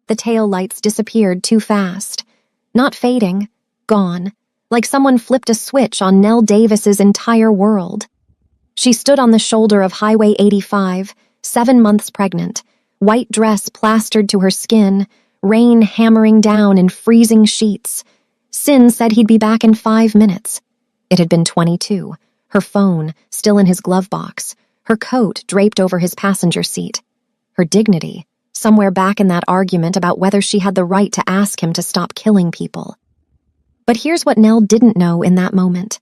The tail lights disappeared too fast. Not fading, gone, like someone flipped a switch on Nell Davis's entire world. She stood on the shoulder of Highway 85, 7 months pregnant, white dress plastered to her skin, rain hammering down in freezing sheets. Sin said he'd be back in 5 minutes. It had been 22, her phone still in his glove box, her coat draped over his passenger seat. Her dignity, somewhere back in that argument about whether she had the right to ask him to stop killing people. But here's what Nell didn't know in that moment.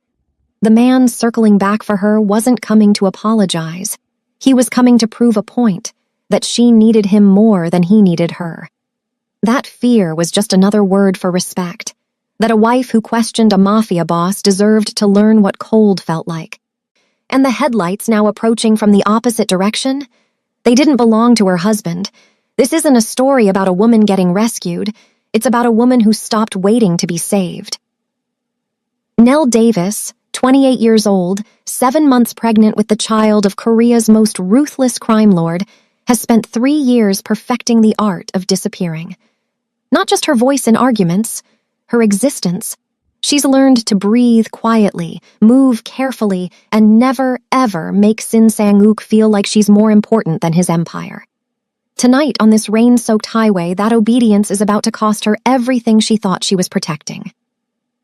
The man circling back for her wasn't coming to apologize. He was coming to prove a point, that she needed him more than he needed her. That fear was just another word for respect, that a wife who questioned a mafia boss deserved to learn what cold felt like. And the headlights now approaching from the opposite direction? They didn't belong to her husband. This isn't a story about a woman getting rescued. It's about a woman who stopped waiting to be saved. Nell Davis, 28 years old, 7 months pregnant with the child of Korea's most ruthless crime lord, has spent 3 years perfecting the art of disappearing. Not just her voice in arguments, her existence. She's learned to breathe quietly, move carefully, and never, ever make Sin Sang-wook feel like she's more important than his empire. Tonight, on this rain-soaked highway, that obedience is about to cost her everything she thought she was protecting.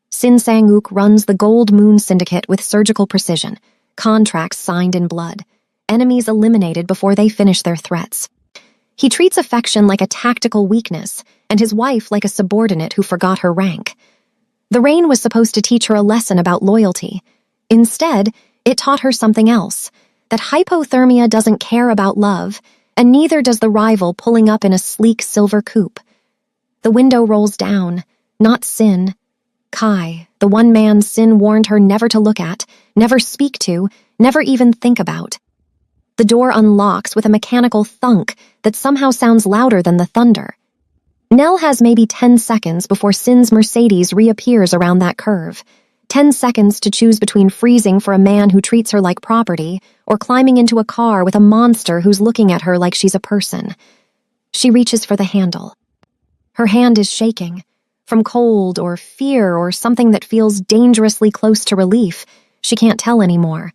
Sin Sang-wook runs the Gold Moon Syndicate with surgical precision, contracts signed in blood, enemies eliminated before they finish their threats. He treats affection like a tactical weakness, and his wife like a subordinate who forgot her rank. The rain was supposed to teach her a lesson about loyalty. Instead, it taught her something else, that hypothermia doesn't care about love, and neither does the rival pulling up in a sleek silver coupe. The window rolls down, not Sin. Kai, the one man Sin warned her never to look at, never speak to, never even think about. The door unlocks with a mechanical thunk that somehow sounds louder than the thunder. Nell has maybe 10 seconds before Sin's Mercedes reappears around that curve. 10 seconds to choose between freezing for a man who treats her like property or climbing into a car with a monster who's looking at her like she's a person. She reaches for the handle. Her hand is shaking. From cold or fear or something that feels dangerously close to relief, she can't tell anymore.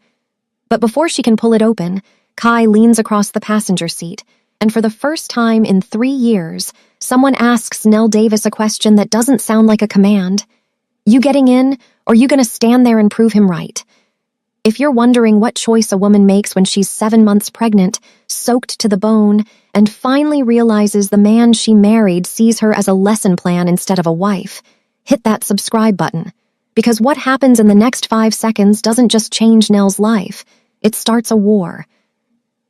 But before she can pull it open, Kai leans across the passenger seat, and for the first time in 3 years, someone asks Nell Davis a question that doesn't sound like a command. You getting in, or you gonna stand there and prove him right? If you're wondering what choice a woman makes when she's 7 months pregnant, soaked to the bone, and finally realizes the man she married sees her as a lesson plan instead of a wife, hit that subscribe button. Because what happens in the next 5 seconds doesn't just change Nell's life, it starts a war.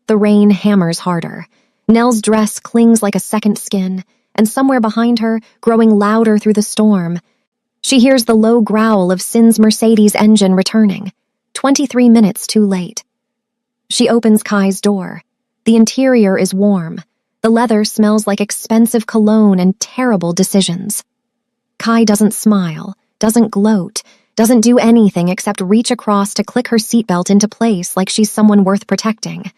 The rain hammers harder. Nell's dress clings like a second skin, and somewhere behind her, growing louder through the storm, she hears the low growl of Sin's Mercedes engine returning, 23 minutes too late. She opens Kai's door. The interior is warm. The leather smells like expensive cologne and terrible decisions. Kai doesn't smile, doesn't gloat, doesn't do anything except reach across to click her seatbelt into place like she's someone worth protecting.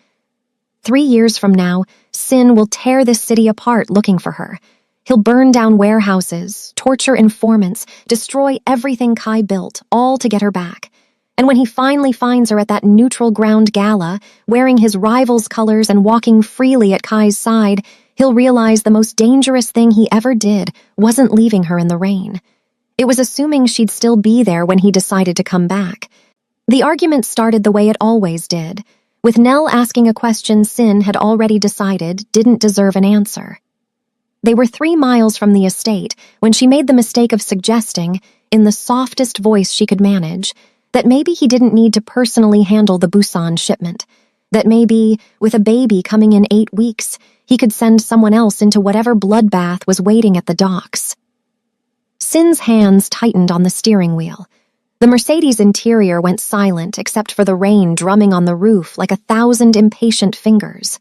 3 years from now, Sin will tear this city apart looking for her. He'll burn down warehouses, torture informants, destroy everything Kai built, all to get her back. And when he finally finds her at that neutral ground gala, wearing his rival's colors and walking freely at Kai's side, he'll realize the most dangerous thing he ever did wasn't leaving her in the rain. It was assuming she'd still be there when he decided to come back. The argument started the way it always did, with Nell asking a question Sin had already decided didn't deserve an answer. They were 3 miles from the estate when she made the mistake of suggesting, in the softest voice she could manage, that maybe he didn't need to personally handle the Busan shipment, that maybe, with a baby coming in 8 weeks, he could send someone else into whatever bloodbath was waiting at the docks. Sin's hands tightened on the steering wheel. The Mercedes interior went silent except for the rain drumming on the roof like 1,000 impatient fingers.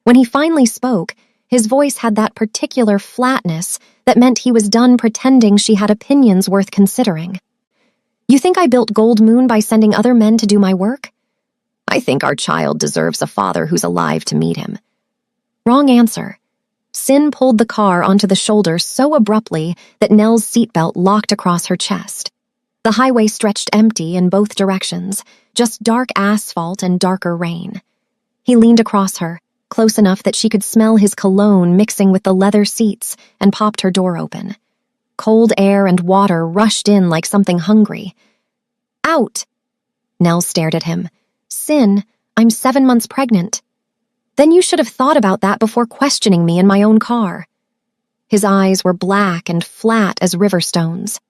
When he finally spoke, his voice had that particular flatness that meant he was done pretending she had opinions worth considering. You think I built Gold Moon by sending other men to do my work? I think our child deserves a father who's alive to meet him. Wrong answer. Sin pulled the car onto the shoulder so abruptly that Nell's seatbelt locked across her chest. The highway stretched empty in both directions, just dark asphalt and darker rain. He leaned across her, close enough that she could smell his cologne mixing with the leather seats, and popped her door open. Cold air and water rushed in like something hungry. "Out!" Nell stared at him. "Sin, I'm 7 months pregnant." "Then you should have thought about that before questioning me in my own car." His eyes were black and flat as river stones.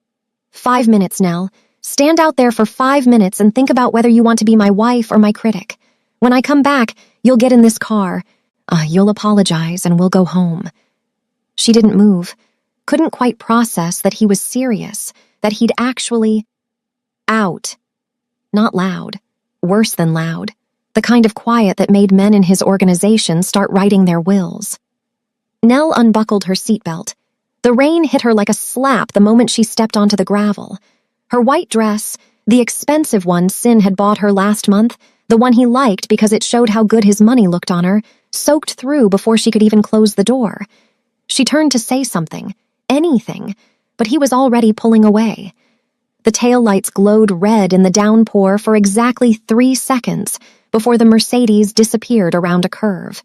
5 minutes, Nell. Stand out there for 5 minutes and think about whether you want to be my wife or my critic. When I come back, you'll get in this car. You'll apologize and we'll go home." She didn't move, couldn't quite process that he was serious, that he'd actually... Out. Not loud. Worse than loud. The kind of quiet that made men in his organization start writing their wills. Nell unbuckled her seatbelt. The rain hit her like a slap the moment she stepped onto the gravel. Her white dress, the expensive one Sin had bought her last month, the one he liked because it showed how good his money looked on her, soaked through before she could even close the door. She turned to say something, anything, but he was already pulling away. The taillights glowed red in the downpour for exactly 3 seconds before the Mercedes disappeared around a curve.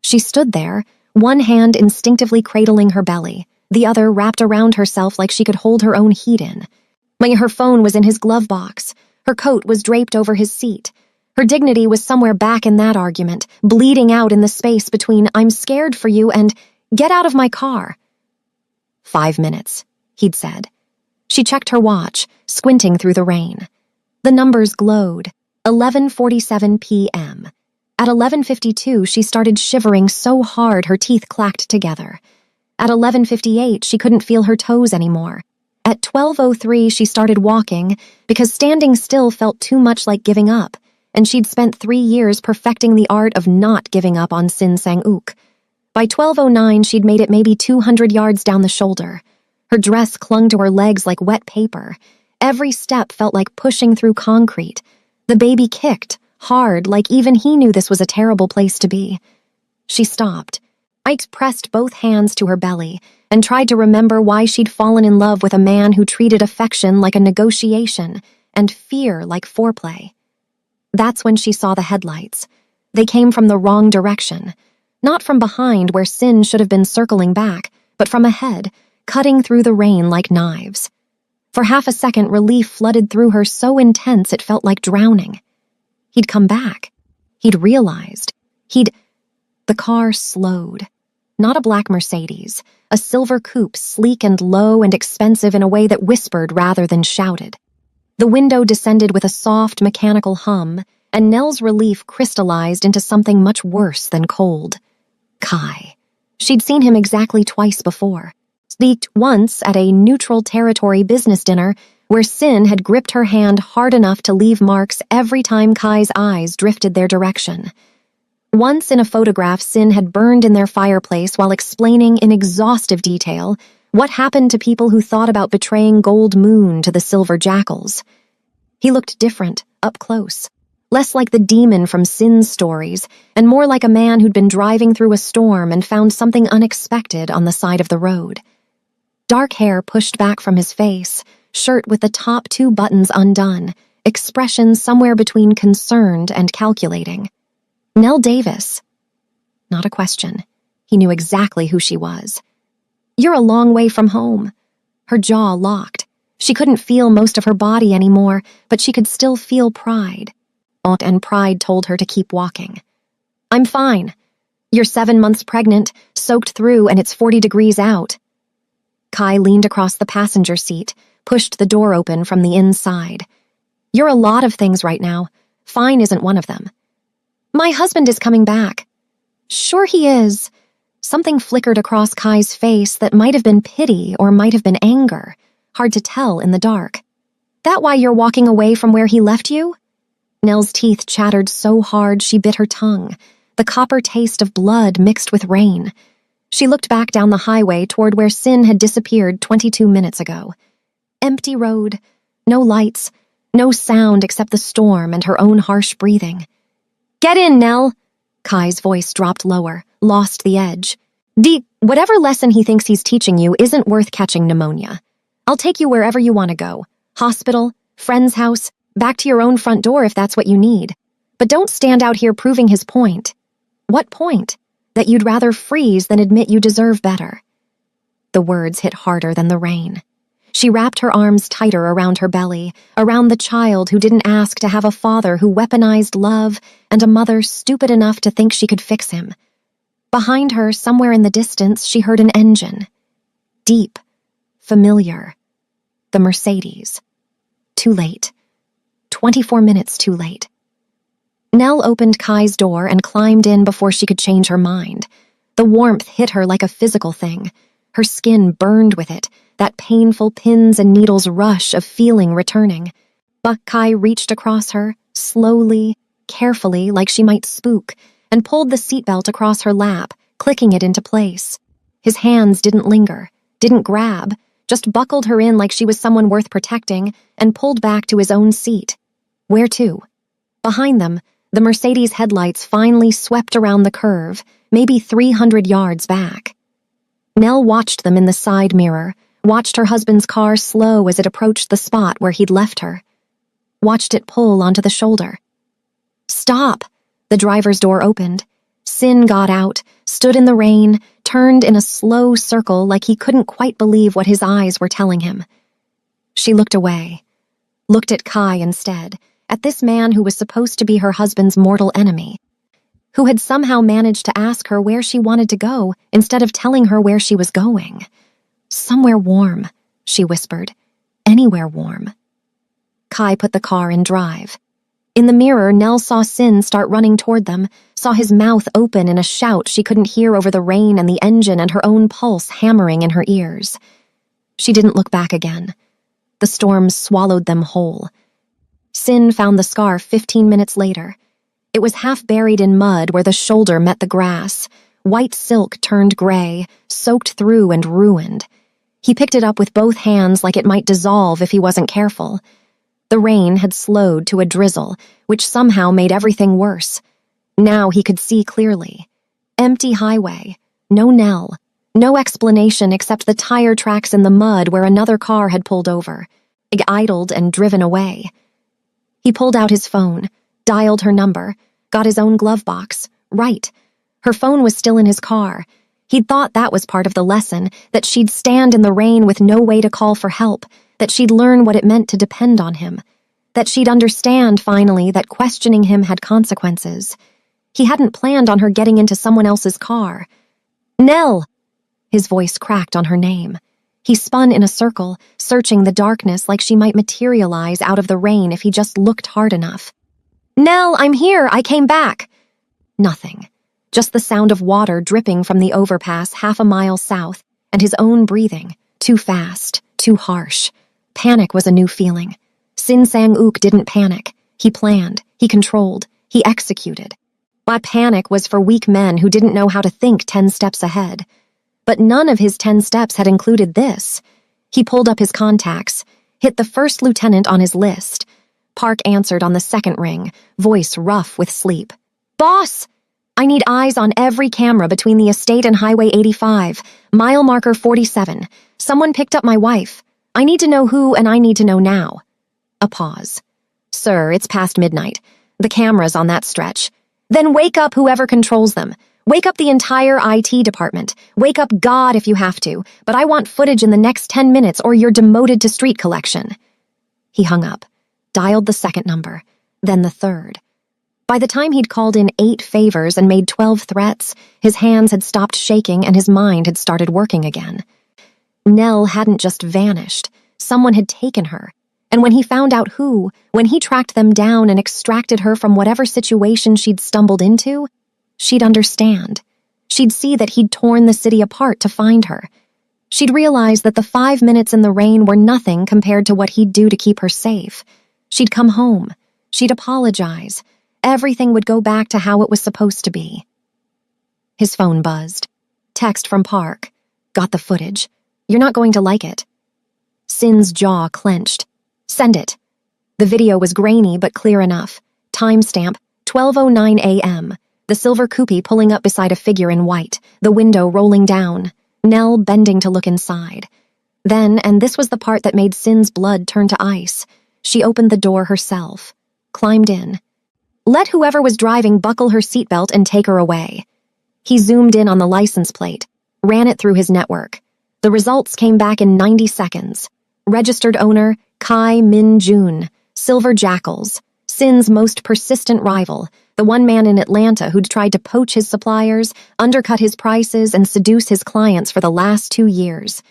She stood there, one hand instinctively cradling her belly, the other wrapped around herself like she could hold her own heat in. Her phone was in his glove box. Her coat was draped over his seat. Her dignity was somewhere back in that argument, bleeding out in the space between "I'm scared for you" and "get out of my car." 5 minutes, he'd said. She checked her watch, squinting through the rain. The numbers glowed. 11:47 p.m. At 11:52, she started shivering so hard her teeth clacked together. At 11:58, she couldn't feel her toes anymore. At 12:03, she started walking because standing still felt too much like giving up, and she'd spent 3 years perfecting the art of not giving up on Sin Sang-uk. By 12:09, she'd made it maybe 200 yards down the shoulder. Her dress clung to her legs like wet paper. Every step felt like pushing through concrete. The baby kicked, hard, like even he knew this was a terrible place to be. She stopped. Ike pressed both hands to her belly and tried to remember why she'd fallen in love with a man who treated affection like a negotiation and fear like foreplay. That's when she saw the headlights. They came from the wrong direction. Not from behind where Sin should have been circling back, but from ahead, cutting through the rain like knives. For half a second, relief flooded through her so intense it felt like drowning. He'd come back. He'd realized. The car slowed. Not a black Mercedes, a silver coupe, sleek and low and expensive in a way that whispered rather than shouted. The window descended with a soft, mechanical hum, and Nell's relief crystallized into something much worse than cold. Kai. She'd seen him exactly twice before. Speaked once at a neutral territory business dinner where Sin had gripped her hand hard enough to leave marks every time Kai's eyes drifted their direction. Once in a photograph Sin had burned in their fireplace while explaining in exhaustive detail what happened to people who thought about betraying Gold Moon to the Silver Jackals. He looked different, up close. Less like the demon from Sin's stories, and more like a man who'd been driving through a storm and found something unexpected on the side of the road. Dark hair pushed back from his face, shirt with the top 2 buttons undone, expression somewhere between concerned and calculating. Nell Davis. Not a question. He knew exactly who she was. "You're a long way from home." Her jaw locked. She couldn't feel most of her body anymore, but she could still feel pride. And pride told her to keep walking. "I'm fine. You're 7 months pregnant, soaked through, and it's 40 degrees out." Kai leaned across the passenger seat, pushed the door open from the inside. "You're a lot of things right now. Fine isn't one of them." "My husband is coming back." "Sure he is." Something flickered across Kai's face that might have been pity or might have been anger. Hard to tell in the dark. "That why you're walking away from where he left you?" Nell's teeth chattered so hard she bit her tongue, the copper taste of blood mixed with rain. She looked back down the highway toward where Sin had disappeared 22 minutes ago. Empty road, no lights, no sound except the storm and her own harsh breathing. "Get in, Nell!" Kai's voice dropped lower, lost the edge. Whatever lesson he thinks he's teaching you isn't worth catching pneumonia. I'll take you wherever you want to go. Hospital, friend's house, back to your own front door if that's what you need. But don't stand out here proving his point. What point? That you'd rather freeze than admit you deserve better. The words hit harder than the rain. She wrapped her arms tighter around her belly, around the child who didn't ask to have a father who weaponized love and a mother stupid enough to think she could fix him. Behind her, somewhere in the distance, she heard an engine. Deep, familiar. The Mercedes. Too late. 24 minutes too late. Nell opened Kai's door and climbed in before she could change her mind. The warmth hit her like a physical thing. Her skin burned with it, that painful pins and needles rush of feeling returning. But Kai reached across her, slowly, carefully, like she might spook, and pulled the seatbelt across her lap, clicking it into place. His hands didn't linger, didn't grab, just buckled her in like she was someone worth protecting, and pulled back to his own seat. Where to? Behind them, the Mercedes headlights finally swept around the curve, maybe 300 yards back. Nell watched them in the side mirror, watched her husband's car slow as it approached the spot where he'd left her. Watched it pull onto the shoulder. Stop! The driver's door opened. Sin got out, stood in the rain, turned in a slow circle like he couldn't quite believe what his eyes were telling him. She looked away. Looked at Kai instead, at this man who was supposed to be her husband's mortal enemy, who had somehow managed to ask her where she wanted to go instead of telling her where she was going. Somewhere warm, she whispered. Anywhere warm. Kai put the car in drive. In the mirror, Nell saw Sin start running toward them, saw his mouth open in a shout she couldn't hear over the rain and the engine and her own pulse hammering in her ears. She didn't look back again. The storm swallowed them whole. Sin found the scarf 15 minutes later. It was half buried in mud where the shoulder met the grass. White silk turned gray, soaked through and ruined. He picked it up with both hands like it might dissolve if he wasn't careful. The rain had slowed to a drizzle, which somehow made everything worse. Now he could see clearly. Empty highway. No Nell. No explanation except the tire tracks in the mud where another car had pulled over, idled and driven away. He pulled out his phone, dialed her number, got his own glove box. Right. Her phone was still in his car. He'd thought that was part of the lesson, that she'd stand in the rain with no way to call for help, that she'd learn what it meant to depend on him, that she'd understand, finally, that questioning him had consequences. He hadn't planned on her getting into someone else's car. Nell! His voice cracked on her name. He spun in a circle, searching the darkness like she might materialize out of the rain if he just looked hard enough. Nell, I'm here! I came back! Nothing. Just the sound of water dripping from the overpass half a mile south, and his own breathing, too fast, too harsh. Panic was a new feeling. Sin Sang-uk didn't panic. He planned, he controlled, he executed. But panic was for weak men who didn't know how to think 10 steps ahead. But none of his 10 steps had included this. He pulled up his contacts, hit the first lieutenant on his list. Park answered on the second ring, voice rough with sleep. Boss! I need eyes on every camera between the estate and Highway 85, mile marker 47. Someone picked up my wife. I need to know who, and I need to know now. A pause. Sir, it's past midnight. The camera's on that stretch. Then wake up whoever controls them. Wake up the entire IT department. Wake up God if you have to, but I want footage in the next 10 minutes or you're demoted to street collection. He hung up, dialed the second number, then the third. By the time he'd called in 8 favors and made 12 threats, his hands had stopped shaking and his mind had started working again. Nell hadn't just vanished. Someone had taken her. And when he found out who, when he tracked them down and extracted her from whatever situation she'd stumbled into, she'd understand. She'd see that he'd torn the city apart to find her. She'd realize that the 5 minutes in the rain were nothing compared to what he'd do to keep her safe. She'd come home. She'd apologize. Everything would go back to how it was supposed to be. His phone buzzed. Text from Park. Got the footage. You're not going to like it. Sin's jaw clenched. Send it. The video was grainy but clear enough. Timestamp, 12:09 a.m. the silver coupe pulling up beside a figure in white, the window rolling down, Nell bending to look inside. Then, and this was the part that made Sin's blood turn to ice, she opened the door herself, climbed in. Let whoever was driving buckle her seatbelt and take her away. He zoomed in on the license plate, ran it through his network. The results came back in 90 seconds. Registered owner, Kai Min Jun, Silver Jackals, Sin's most persistent rival, the one man in Atlanta who'd tried to poach his suppliers, undercut his prices, and seduce his clients for the last 2 years.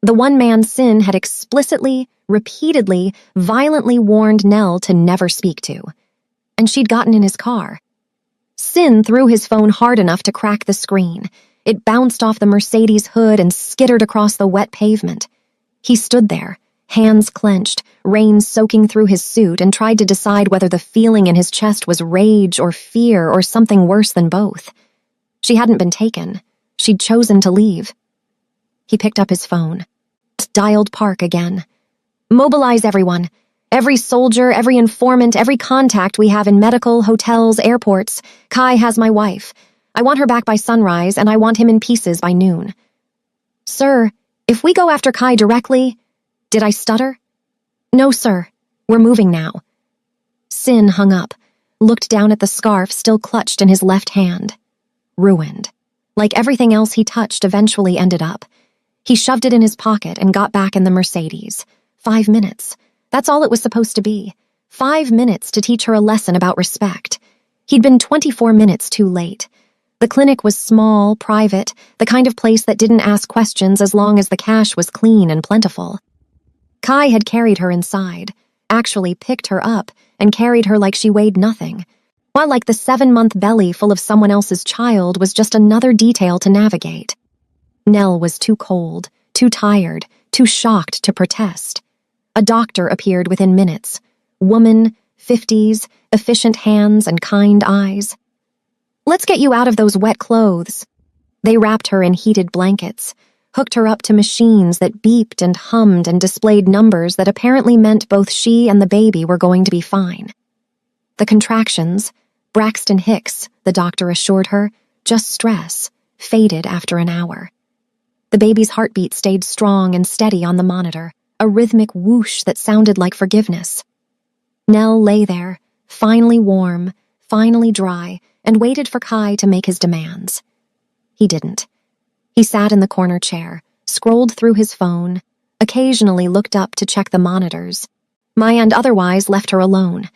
The one man Sin had explicitly, repeatedly, violently warned Nell to never speak to. And she'd gotten in his car. Sin threw his phone hard enough to crack the screen. It bounced off the Mercedes hood and skittered across the wet pavement. He stood there, hands clenched, rain soaking through his suit, and tried to decide whether the feeling in his chest was rage or fear or something worse than both. She hadn't been taken. She'd chosen to leave. He picked up his phone. Dialed Park again. Mobilize everyone. Every soldier, every informant, every contact we have in medical, hotels, airports. Kai has my wife. I want her back by sunrise, and I want him in pieces by noon. Sir, if we go after Kai directly... Did I stutter? No, sir. We're moving now. Sin hung up, looked down at the scarf still clutched in his left hand. Ruined. Like everything else he touched eventually ended up. He shoved it in his pocket and got back in the Mercedes. 5 minutes. That's all it was supposed to be. 5 minutes to teach her a lesson about respect. He'd been 24 minutes too late. The clinic was small, private, the kind of place that didn't ask questions as long as the cash was clean and plentiful. Kai had carried her inside, actually picked her up, and carried her like she weighed nothing, while like the 7-month belly full of someone else's child was just another detail to navigate. Nell was too cold, too tired, too shocked to protest. A doctor appeared within minutes. Woman, 50s, efficient hands and kind eyes. Let's get you out of those wet clothes. They wrapped her in heated blankets, hooked her up to machines that beeped and hummed and displayed numbers that apparently meant both she and the baby were going to be fine. The contractions, Braxton Hicks, the doctor assured her, just stress, faded after an hour. The baby's heartbeat stayed strong and steady on the monitor, a rhythmic whoosh that sounded like forgiveness. Nell lay there, finally warm, finally dry, and waited for Kai to make his demands. He didn't. He sat in the corner chair, scrolled through his phone, occasionally looked up to check the monitors. Mayand otherwise left her alone.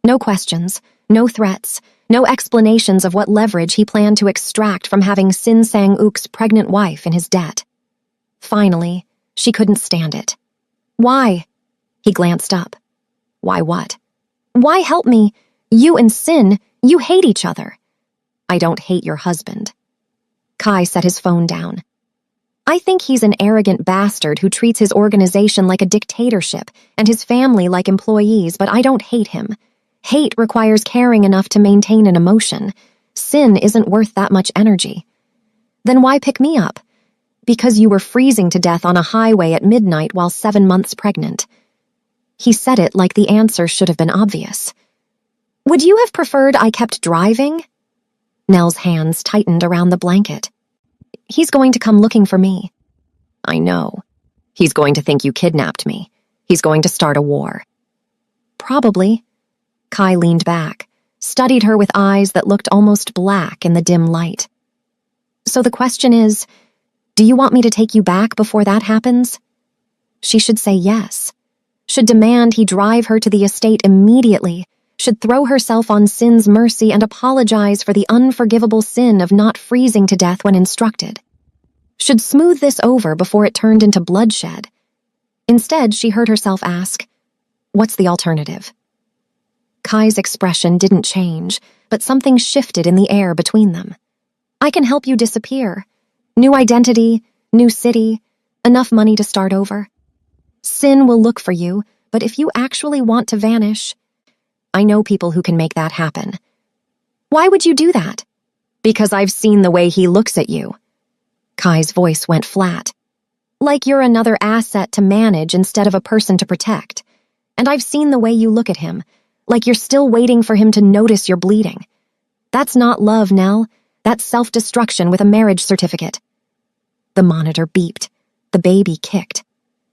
No questions, no threats, no explanations of what leverage he planned to extract from having Sin Sang-uk's pregnant wife in his debt. Finally, she couldn't stand it. Why? He glanced up. Why what? Why help me? You and Sin, you hate each other. I don't hate your husband. Kai set his phone down. I think he's an arrogant bastard who treats his organization like a dictatorship and his family like employees, but I don't hate him. Hate requires caring enough to maintain an emotion. Sin isn't worth that much energy. Then why pick me up? Because you were freezing to death on a highway at midnight while 7 months pregnant. He said it like the answer should have been obvious. Would you have preferred I kept driving? Nell's hands tightened around the blanket. He's going to come looking for me. I know. He's going to think you kidnapped me. He's going to start a war. Probably. Kai leaned back, studied her with eyes that looked almost black in the dim light. So the question is, do you want me to take you back before that happens? She should say yes. Should demand he drive her to the estate immediately, should throw herself on Sin's mercy and apologize for the unforgivable sin of not freezing to death when instructed. Should smooth this over before it turned into bloodshed. Instead, she heard herself ask, what's the alternative? Kai's expression didn't change, but something shifted in the air between them. I can help you disappear. New identity, new city, enough money to start over. Sin will look for you, but if you actually want to vanish, I know people who can make that happen. Why would you do that? Because I've seen the way he looks at you. Kai's voice went flat. Like you're another asset to manage instead of a person to protect. And I've seen the way you look at him, like you're still waiting for him to notice you're bleeding. That's not love, Nell. That's self-destruction with a marriage certificate. The monitor beeped. The baby kicked.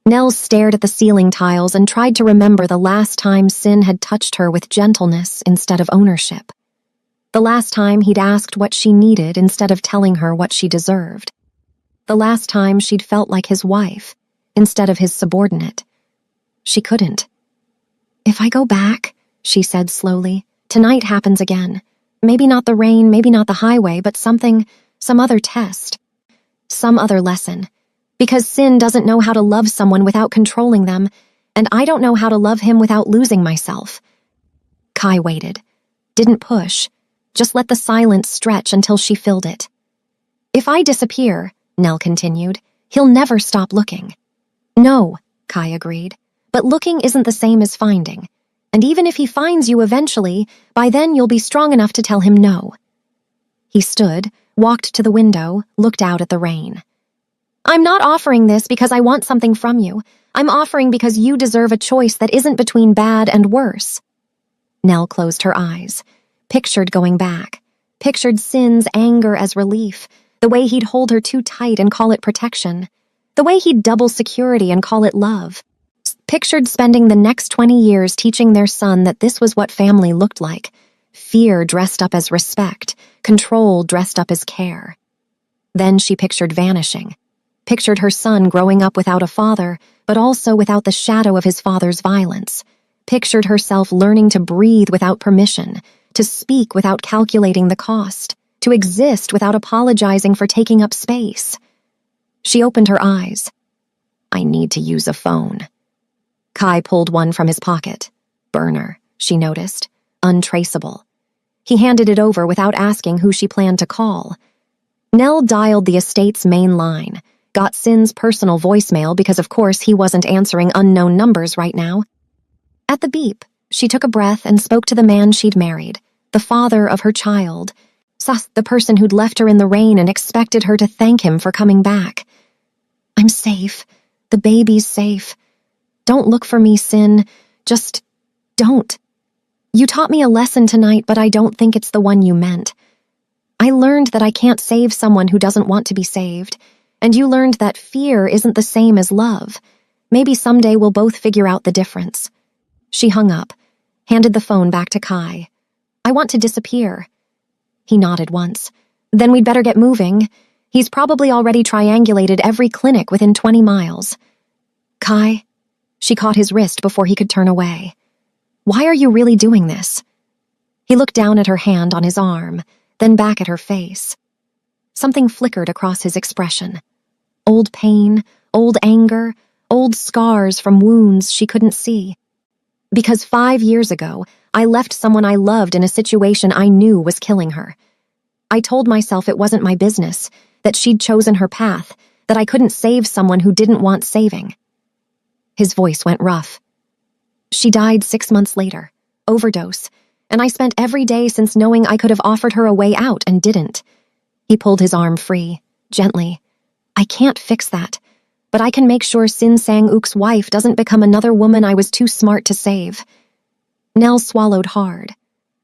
Nell stared at the ceiling tiles and tried to remember the last time Sin had touched her with gentleness instead of ownership. The last time he'd asked what she needed instead of telling her what she deserved. The last time she'd felt like his wife instead of his subordinate. She couldn't. "If I go back," she said slowly, "tonight happens again. Maybe not the rain, maybe not the highway, but some other test. Some other lesson. Because Sin doesn't know how to love someone without controlling them, and I don't know how to love him without losing myself." Kai waited. Didn't push. Just let the silence stretch until she filled it. "If I disappear," Nell continued, "he'll never stop looking." "No," Kai agreed, "but looking isn't the same as finding. And even if he finds you eventually, by then you'll be strong enough to tell him no." He stood, walked to the window, looked out at the rain. "I'm not offering this because I want something from you. I'm offering because you deserve a choice that isn't between bad and worse." Nell closed her eyes, pictured going back, pictured Sin's anger as relief, the way he'd hold her too tight and call it protection, the way he'd double security and call it love. Pictured spending the next 20 years teaching their son that this was what family looked like. Fear dressed up as respect, control dressed up as care. Then she pictured vanishing. Pictured her son growing up without a father, but also without the shadow of his father's violence. Pictured herself learning to breathe without permission, to speak without calculating the cost, to exist without apologizing for taking up space. She opened her eyes. "I need to use a phone." Kai pulled one from his pocket. Burner, she noticed. Untraceable. He handed it over without asking who she planned to call. Nell dialed the estate's main line, got Sin's personal voicemail because of course he wasn't answering unknown numbers right now. At the beep, she took a breath and spoke to the man she'd married, the father of her child, the person who'd left her in the rain and expected her to thank him for coming back. "I'm safe. The baby's safe. Don't look for me, Sin. Just don't. You taught me a lesson tonight, but I don't think it's the one you meant. I learned that I can't save someone who doesn't want to be saved, and you learned that fear isn't the same as love. Maybe someday we'll both figure out the difference." She hung up, handed the phone back to Kai. "I want to disappear." He nodded once. "Then we'd better get moving. He's probably already triangulated every clinic within 20 miles. "Kai?" She caught his wrist before he could turn away. "Why are you really doing this?" He looked down at her hand on his arm, then back at her face. Something flickered across his expression. Old pain, old anger, old scars from wounds she couldn't see. "Because 5 years ago, I left someone I loved in a situation I knew was killing her. I told myself it wasn't my business, that she'd chosen her path, that I couldn't save someone who didn't want saving." His voice went rough. "She died 6 months later. Overdose. And I spent every day since knowing I could have offered her a way out and didn't." He pulled his arm free, gently. "I can't fix that, but I can make sure Sin Sang-uk's wife doesn't become another woman I was too smart to save." Nell swallowed hard.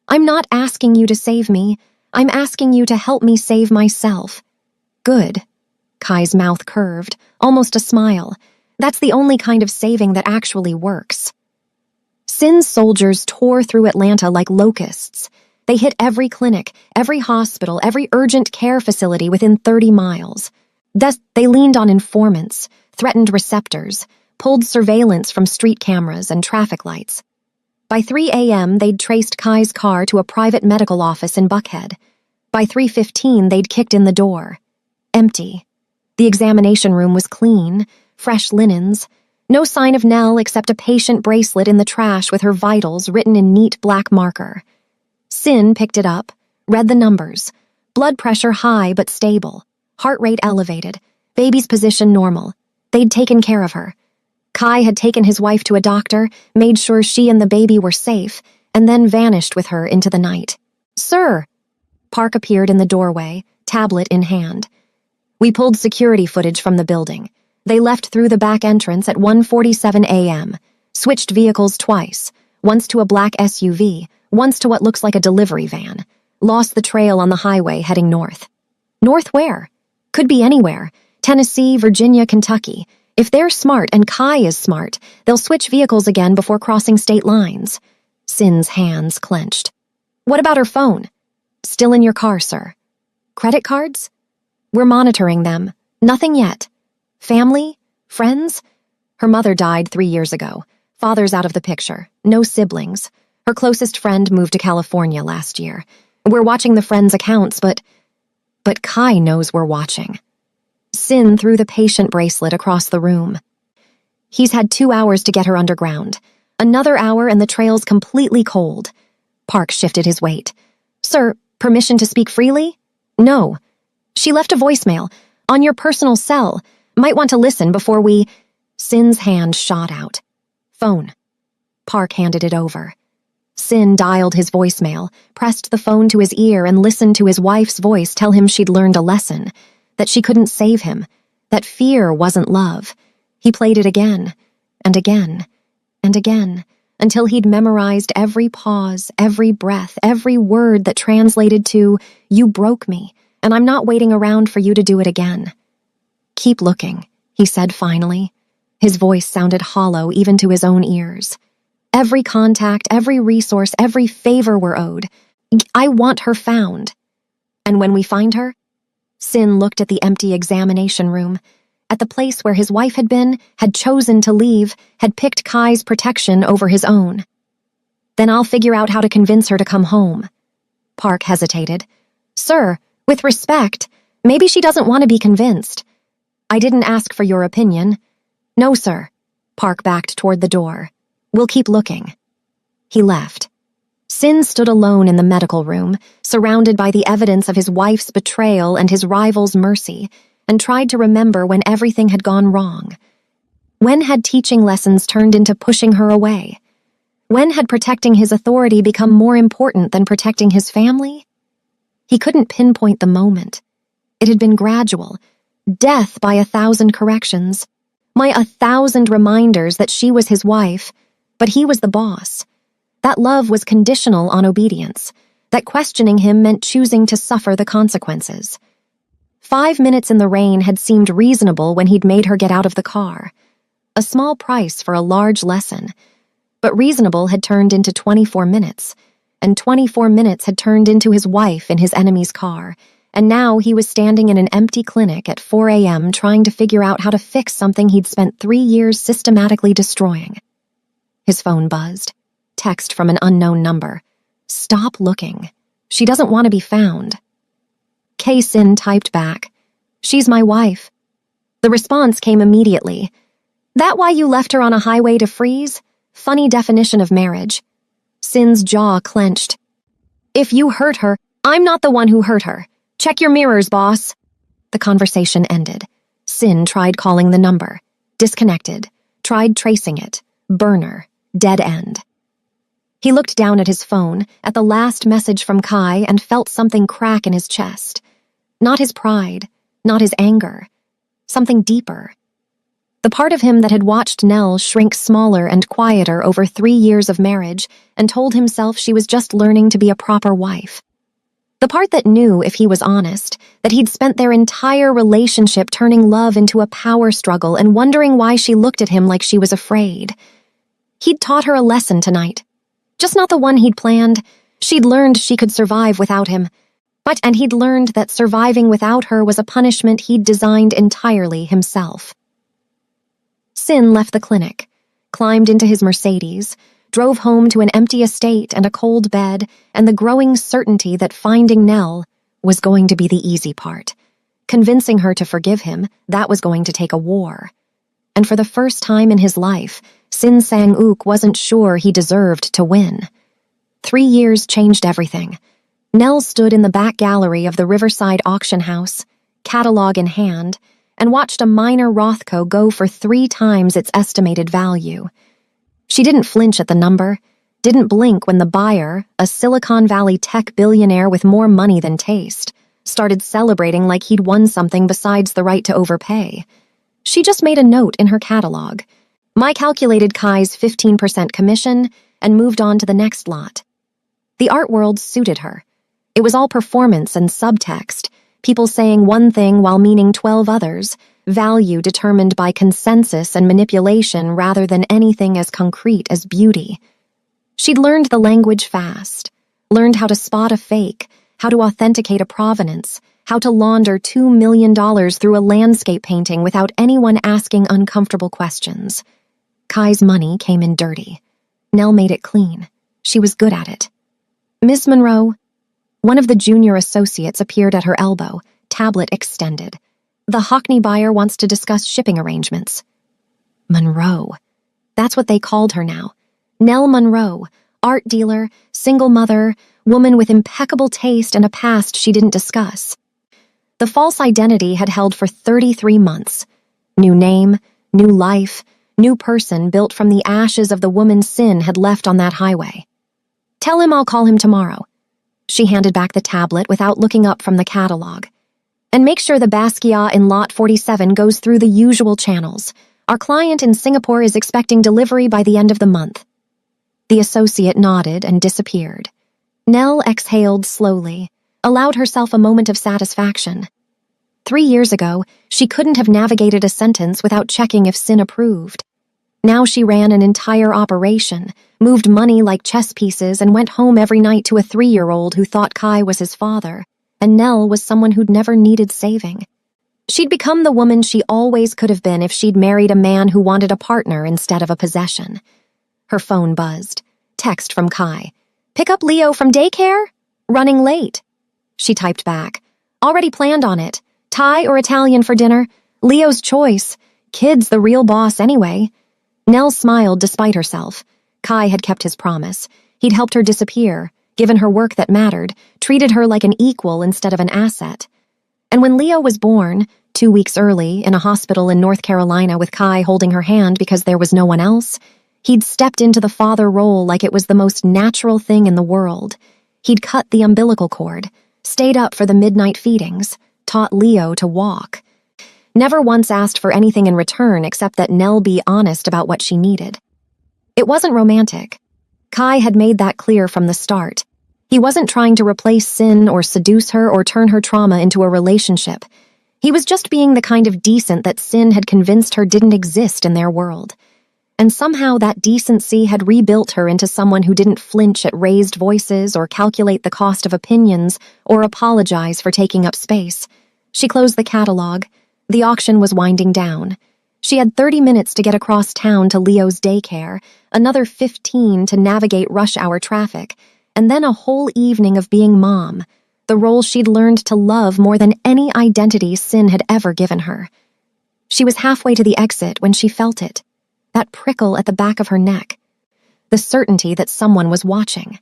"I'm not asking you to save me. I'm asking you to help me save myself." "Good." Kai's mouth curved, almost a smile. "That's the only kind of saving that actually works." Sin's soldiers tore through Atlanta like locusts. They hit every clinic, every hospital, every urgent care facility within 30 miles. Thus, they leaned on informants, threatened receptors, pulled surveillance from street cameras and traffic lights. By 3 a.m., they'd traced Kai's car to a private medical office in Buckhead. By 3:15, they'd kicked in the door. Empty. The examination room was clean, fresh linens, no sign of Nell except a patient bracelet in the trash with her vitals written in neat black marker. Sin picked it up, read the numbers. Blood pressure high but stable. Heart rate elevated. Baby's position normal. They'd taken care of her. Kai had taken his wife to a doctor, made sure she and the baby were safe, and then vanished with her into the night. "Sir!" Park appeared in the doorway, tablet in hand. "We pulled security footage from the building. They left through the back entrance at 1:47 a.m., switched vehicles twice, once to a black SUV, once to what looks like a delivery van. lost the trail on the highway heading north. North where? Could be anywhere. Tennessee, Virginia, Kentucky. If they're smart and Kai is smart, they'll switch vehicles again before crossing state lines. Sin's hands clenched. What about her phone? Still in your car, sir. Credit cards? We're monitoring them. Nothing yet. Family? Friends? Her mother died 3 years ago. Father's out of the picture. No siblings. Her closest friend moved to California last year. We're watching the friends' accounts, but Kai knows we're watching. Sin threw the patient bracelet across the room. He's had 2 hours to get her underground. Another hour and the trail's completely cold. Park shifted his weight. Sir, permission to speak freely? No. She left a voicemail. On your personal cell. Might want to listen before we... Sin's hand shot out. Phone. Park handed it over. Sin dialed his voicemail, pressed the phone to his ear and listened to his wife's voice tell him she'd learned a lesson, that she couldn't save him, that fear wasn't love. He played it again, and again, and again, until he'd memorized every pause, every breath, every word that translated to, you broke me, and I'm not waiting around for you to do it again. Keep looking, he said finally. His voice sounded hollow even to his own ears. Every contact, every resource, every favor we're owed. I want her found. And when we find her? Sin looked at the empty examination room, at the place where his wife had been, had chosen to leave, had picked Kai's protection over his own. Then I'll figure out how to convince her to come home. Park hesitated. Sir, with respect, maybe she doesn't want to be convinced. I didn't ask for your opinion. No, sir. Park backed toward the door. We'll keep looking. He left. Sin stood alone in the medical room, surrounded by the evidence of his wife's betrayal and his rival's mercy, and tried to remember when everything had gone wrong. When had teaching lessons turned into pushing her away? When had protecting his authority become more important than protecting his family? He couldn't pinpoint the moment. It had been gradual, death by 1,000 corrections, 1,000 reminders that she was his wife, but he was the boss. That love was conditional on obedience, that questioning him meant choosing to suffer the consequences. 5 minutes in the rain had seemed reasonable when he'd made her get out of the car. A small price for a large lesson. But reasonable had turned into 24 minutes, and 24 minutes had turned into his wife in his enemy's car, and now he was standing in an empty clinic at 4 a.m. trying to figure out how to fix something he'd spent 3 years systematically destroying. His phone buzzed. Text from an unknown number. Stop looking. She doesn't want to be found. K-Sin typed back. She's my wife. The response came immediately. That why you left her on a highway to freeze? Funny definition of marriage. Sin's jaw clenched. If you hurt her, I'm not the one who hurt her. Check your mirrors, boss. The conversation ended. Sin tried calling the number. Disconnected. Tried tracing it. Burner. Dead end. He looked down at his phone, at the last message from Kai, and felt something crack in his chest. Not his pride, not his anger. Something deeper. The part of him that had watched Nell shrink smaller and quieter over 3 years of marriage and told himself she was just learning to be a proper wife. The part that knew, if he was honest, that he'd spent their entire relationship turning love into a power struggle and wondering why she looked at him like she was afraid. He'd taught her a lesson tonight. Just not the one he'd planned. She'd learned she could survive without him. And he'd learned that surviving without her was a punishment he'd designed entirely himself. Sin left the clinic, climbed into his Mercedes, drove home to an empty estate and a cold bed, and the growing certainty that finding Nell was going to be the easy part. Convincing her to forgive him, that was going to take a war. And for the first time in his life, Sin Sang-uk wasn't sure he deserved to win. 3 years changed everything. Nell stood in the back gallery of the Riverside auction house, catalog in hand, and watched a minor Rothko go for 3 times its estimated value. She didn't flinch at the number, didn't blink when the buyer, a Silicon Valley tech billionaire with more money than taste, started celebrating like he'd won something besides the right to overpay. She just made a note in her catalog. My calculated Kai's 15% commission and moved on to the next lot. The art world suited her. It was all performance and subtext, people saying one thing while meaning 12 others, value determined by consensus and manipulation rather than anything as concrete as beauty. She'd learned the language fast, learned how to spot a fake, how to authenticate a provenance, how to launder $2 million through a landscape painting without anyone asking uncomfortable questions. Kai's money came in dirty. Nell made it clean. She was good at it. "Miss Monroe?" One of the junior associates appeared at her elbow, tablet extended. "The Hockney buyer wants to discuss shipping arrangements." Monroe. That's what they called her now. Nell Monroe, art dealer, single mother, woman with impeccable taste and a past she didn't discuss. The false identity had held for 33 months. New name, new life, new person built from the ashes of the woman Sin had left on that highway. "Tell him I'll call him tomorrow." She handed back the tablet without looking up from the catalog. "And make sure the Basquiat in Lot 47 goes through the usual channels. Our client in Singapore is expecting delivery by the end of the month." The associate nodded and disappeared. Nell exhaled slowly, allowed herself a moment of satisfaction. 3 years ago, she couldn't have navigated a sentence without checking if Sin approved. Now she ran an entire operation, moved money like chess pieces, and went home every night to a 3-year-old who thought Kai was his father, and Nell was someone who'd never needed saving. She'd become the woman she always could have been if she'd married a man who wanted a partner instead of a possession. Her phone buzzed. Text from Kai. "Pick up Leo from daycare? Running late." She typed back. "Already planned on it. Thai or Italian for dinner? Leo's choice. Kid's the real boss anyway." Nell smiled despite herself. Kai had kept his promise. He'd helped her disappear, given her work that mattered, treated her like an equal instead of an asset. And when Leo was born, 2 weeks early, in a hospital in North Carolina with Kai holding her hand because there was no one else, he'd stepped into the father role like it was the most natural thing in the world. He'd cut the umbilical cord, stayed up for the midnight feedings, taught Leo to walk. Never once asked for anything in return except that Nell be honest about what she needed. It wasn't romantic. Kai had made that clear from the start. He wasn't trying to replace Sin or seduce her or turn her trauma into a relationship. He was just being the kind of decent that Sin had convinced her didn't exist in their world. And somehow that decency had rebuilt her into someone who didn't flinch at raised voices or calculate the cost of opinions or apologize for taking up space. She closed the catalog. The auction was winding down. She had 30 minutes to get across town to Leo's daycare, another 15 to navigate rush hour traffic, and then a whole evening of being mom, the role she'd learned to love more than any identity Sin had ever given her. She was halfway to the exit when she felt it, that prickle at the back of her neck, the certainty that someone was watching.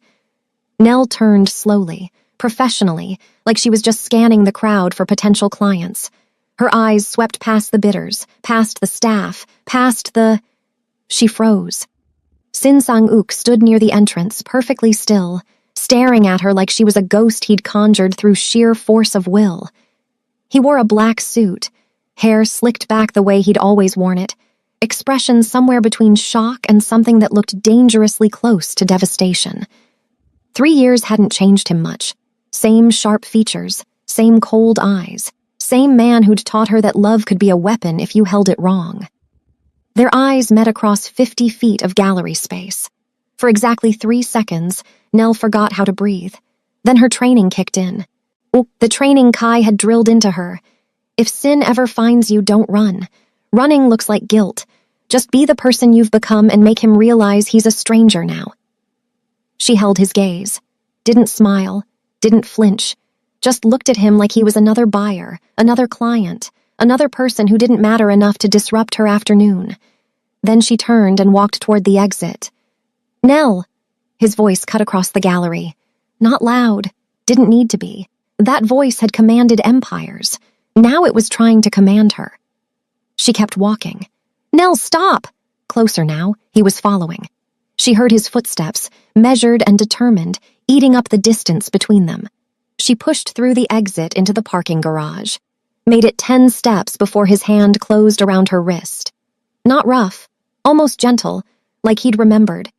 Nell turned slowly, professionally, like she was just scanning the crowd for potential clients. Her eyes swept past the bidders, past the staff, past the... She froze. Sin Sang-uk stood near the entrance, perfectly still, staring at her like she was a ghost he'd conjured through sheer force of will. He wore a black suit, hair slicked back the way he'd always worn it, expression somewhere between shock and something that looked dangerously close to devastation. 3 years hadn't changed him much. Same sharp features, same cold eyes, same man who'd taught her that love could be a weapon if you held it wrong. Their eyes met across 50 feet of gallery space. For exactly 3 seconds, Nell forgot how to breathe. Then her training kicked in. The training Kai had drilled into her. If Sin ever finds you, don't run. Running looks like guilt. Just be the person you've become and make him realize he's a stranger now. She held his gaze, didn't smile, didn't flinch, just looked at him like he was another buyer, another client, another person who didn't matter enough to disrupt her afternoon. Then she turned and walked toward the exit. "Nell!" His voice cut across the gallery. Not loud, didn't need to be. That voice had commanded empires. Now it was trying to command her. She kept walking. "Nell, stop!" Closer now, he was following. She heard his footsteps, measured and determined, eating up the distance between them. She pushed through the exit into the parking garage, made it 10 steps before his hand closed around her wrist. Not rough, almost gentle, like he'd remembered.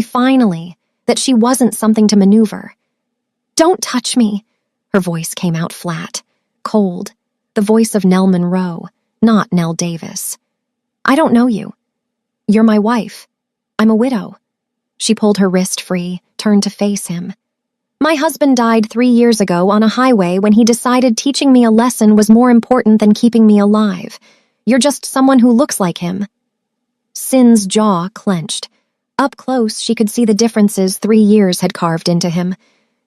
Finally, that she wasn't something to maneuver. Don't touch me. Her voice came out flat, cold, the voice of Nell Monroe, not Nell Davis. I don't know you. You're my wife. I'm a widow. She pulled her wrist free, turned to face him. My husband died 3 years ago on a highway when he decided teaching me a lesson was more important than keeping me alive. You're just someone who looks like him. Sin's jaw clenched. Up close, she could see the differences 3 years had carved into him.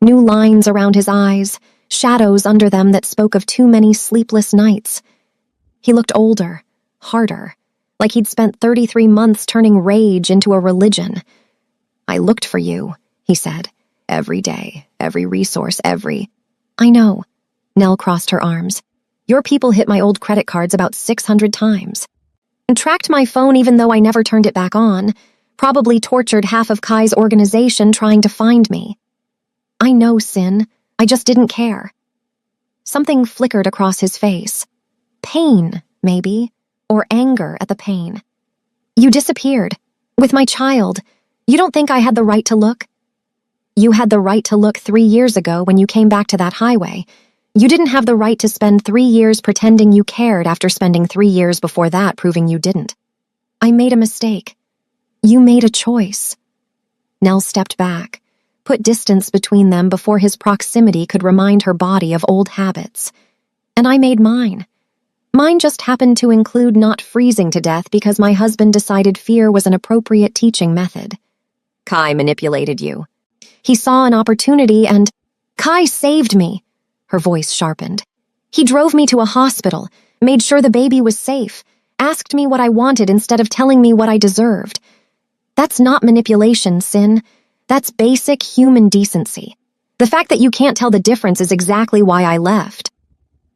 New lines around his eyes, shadows under them that spoke of too many sleepless nights. He looked older, harder, like he'd spent 33 months turning rage into a religion. I looked for you, he said. Every day, every resource, I know. Nell crossed her arms. Your people hit my old credit cards about 600 times. And tracked my phone even though I never turned it back on. Probably tortured half of Kai's organization trying to find me. I know, Sin. I just didn't care. Something flickered across his face. Pain, maybe, or anger at the pain. You disappeared. With my child. You don't think I had the right to look? You had the right to look 3 years ago when you came back to that highway. You didn't have the right to spend 3 years pretending you cared after spending 3 years before that proving you didn't. I made a mistake. You made a choice. Nell stepped back, put distance between them before his proximity could remind her body of old habits. And I made mine. Mine just happened to include not freezing to death because my husband decided fear was an appropriate teaching method. Kai manipulated you. He saw an opportunity and... Kai saved me, her voice sharpened. He drove me to a hospital, made sure the baby was safe, asked me what I wanted instead of telling me what I deserved. That's not manipulation, Sin. That's basic human decency. The fact that you can't tell the difference is exactly why I left.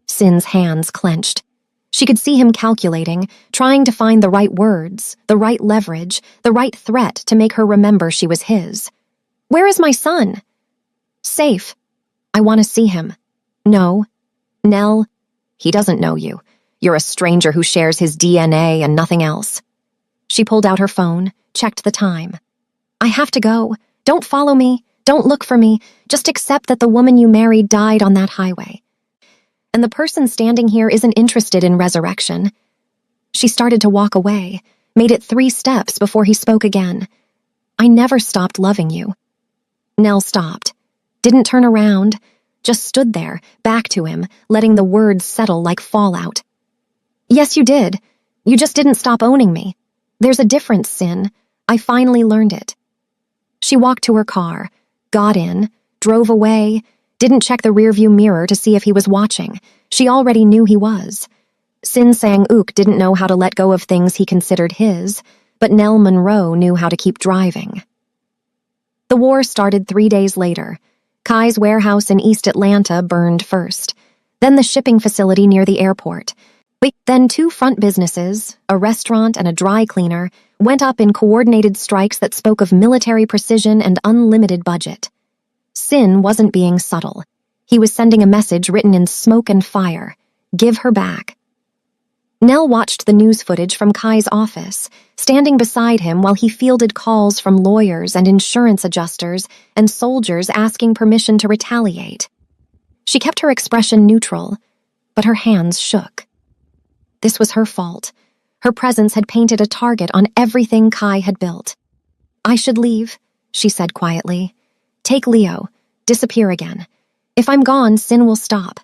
Sin's hands clenched. She could see him calculating, trying to find the right words, the right leverage, the right threat to make her remember she was his. Where is my son? Safe. I want to see him. No. Nell, he doesn't know you. You're a stranger who shares his DNA and nothing else. She pulled out her phone, checked the time. I have to go. Don't follow me. Don't look for me. Just accept that the woman you married died on that highway. And the person standing here isn't interested in resurrection. She started to walk away, made it 3 steps before he spoke again. I never stopped loving you. Nell stopped, didn't turn around, just stood there, back to him, letting the words settle like fallout. Yes, you did. You just didn't stop owning me. There's a difference, Sin. I finally learned it. She walked to her car, got in, drove away, didn't check the rearview mirror to see if he was watching. She already knew he was. Sin Sang-uk didn't know how to let go of things he considered his, but Nell Monroe knew how to keep driving. The war started 3 days later. Kai's warehouse in East Atlanta burned first, then the shipping facility near the airport. Then 2 front businesses, a restaurant and a dry cleaner, went up in coordinated strikes that spoke of military precision and unlimited budget. Sin wasn't being subtle. He was sending a message written in smoke and fire. Give her back. Nell watched the news footage from Kai's office, standing beside him while he fielded calls from lawyers and insurance adjusters and soldiers asking permission to retaliate. She kept her expression neutral, but her hands shook. This was her fault. Her presence had painted a target on everything Kai had built. I should leave, she said quietly. Take Leo. Disappear again. If I'm gone, Sin will stop.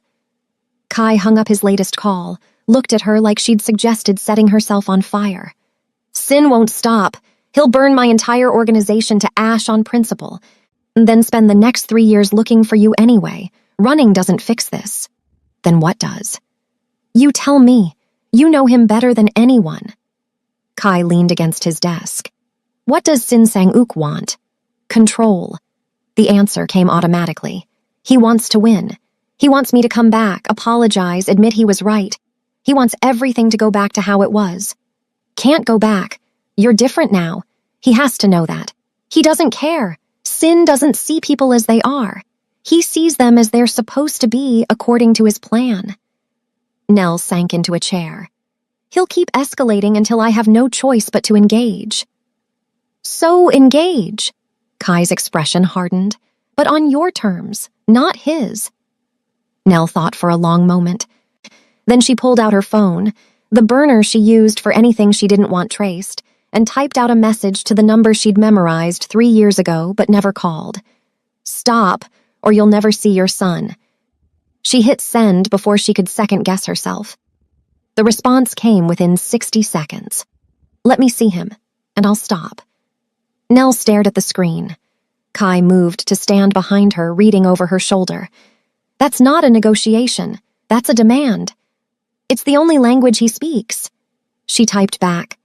Kai hung up his latest call, looked at her like she'd suggested setting herself on fire. Sin won't stop. He'll burn my entire organization to ash on principle, and then spend the next 3 years looking for you anyway. Running doesn't fix this. Then what does? You tell me. You know him better than anyone. Kai leaned against his desk. What does Sin Sang-uk want? Control. The answer came automatically. He wants to win. He wants me to come back, apologize, admit he was right. He wants everything to go back to how it was. Can't go back. You're different now. He has to know that. He doesn't care. Sin doesn't see people as they are. He sees them as they're supposed to be according to his plan. Nell sank into a chair. He'll keep escalating until I have no choice but to engage. So engage. Kai's expression hardened, but on your terms, not his. Nell thought for a long moment. Then she pulled out her phone, the burner she used for anything she didn't want traced, and typed out a message to the number she'd memorized 3 years ago but never called. "Stop, or you'll never see your son." She hit send before she could second-guess herself. The response came within 60 seconds. "Let me see him, and I'll stop." Nell stared at the screen. Kai moved to stand behind her, reading over her shoulder. "That's not a negotiation. That's a demand. It's the only language he speaks." She typed back.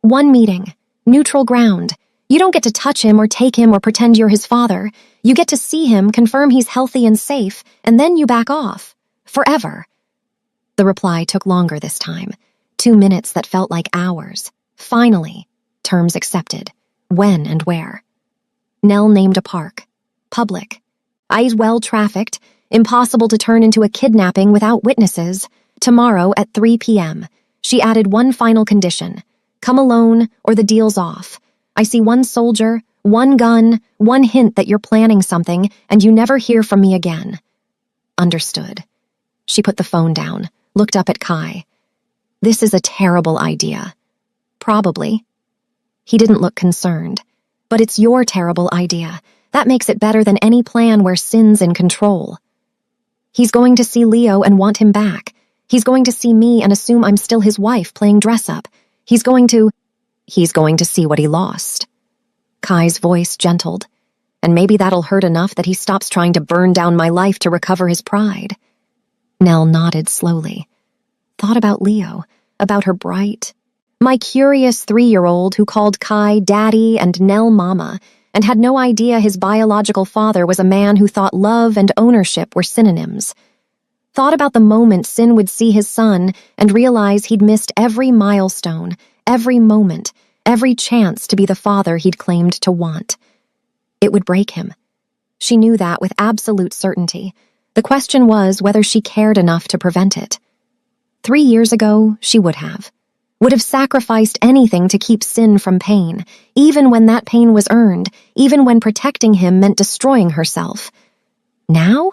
"One meeting. Neutral ground. You don't get to touch him or take him or pretend you're his father. You get to see him, confirm he's healthy and safe, and then you back off. Forever." The reply took longer this time. 2 minutes that felt like hours. Finally, terms accepted. When and where? Nell named a park. Public. Well-trafficked. Impossible to turn into a kidnapping without witnesses. Tomorrow at 3 p.m. She added one final condition. "Come alone, or the deal's off. I see one soldier, one gun, one hint that you're planning something, and you never hear from me again." Understood. She put the phone down, looked up at Kai. "This is a terrible idea." "Probably." He didn't look concerned. "But it's your terrible idea. That makes it better than any plan where Sin's in control." "He's going to see Leo and want him back. He's going to see me and assume I'm still his wife playing dress-up. He's going to see what he lost." Kai's voice gentled. "And maybe that'll hurt enough that he stops trying to burn down my life to recover his pride." Nell nodded slowly. Thought about Leo, about her bright, my curious 3-year-old who called Kai daddy and Nell mama, and had no idea his biological father was a man who thought love and ownership were synonyms. Thought about the moment Sin would see his son and realize he'd missed every milestone, every moment, every chance to be the father he'd claimed to want. It would break him. She knew that with absolute certainty. The question was whether she cared enough to prevent it. 3 years ago, she would have sacrificed anything to keep Sin from pain, even when that pain was earned, even when protecting him meant destroying herself. Now?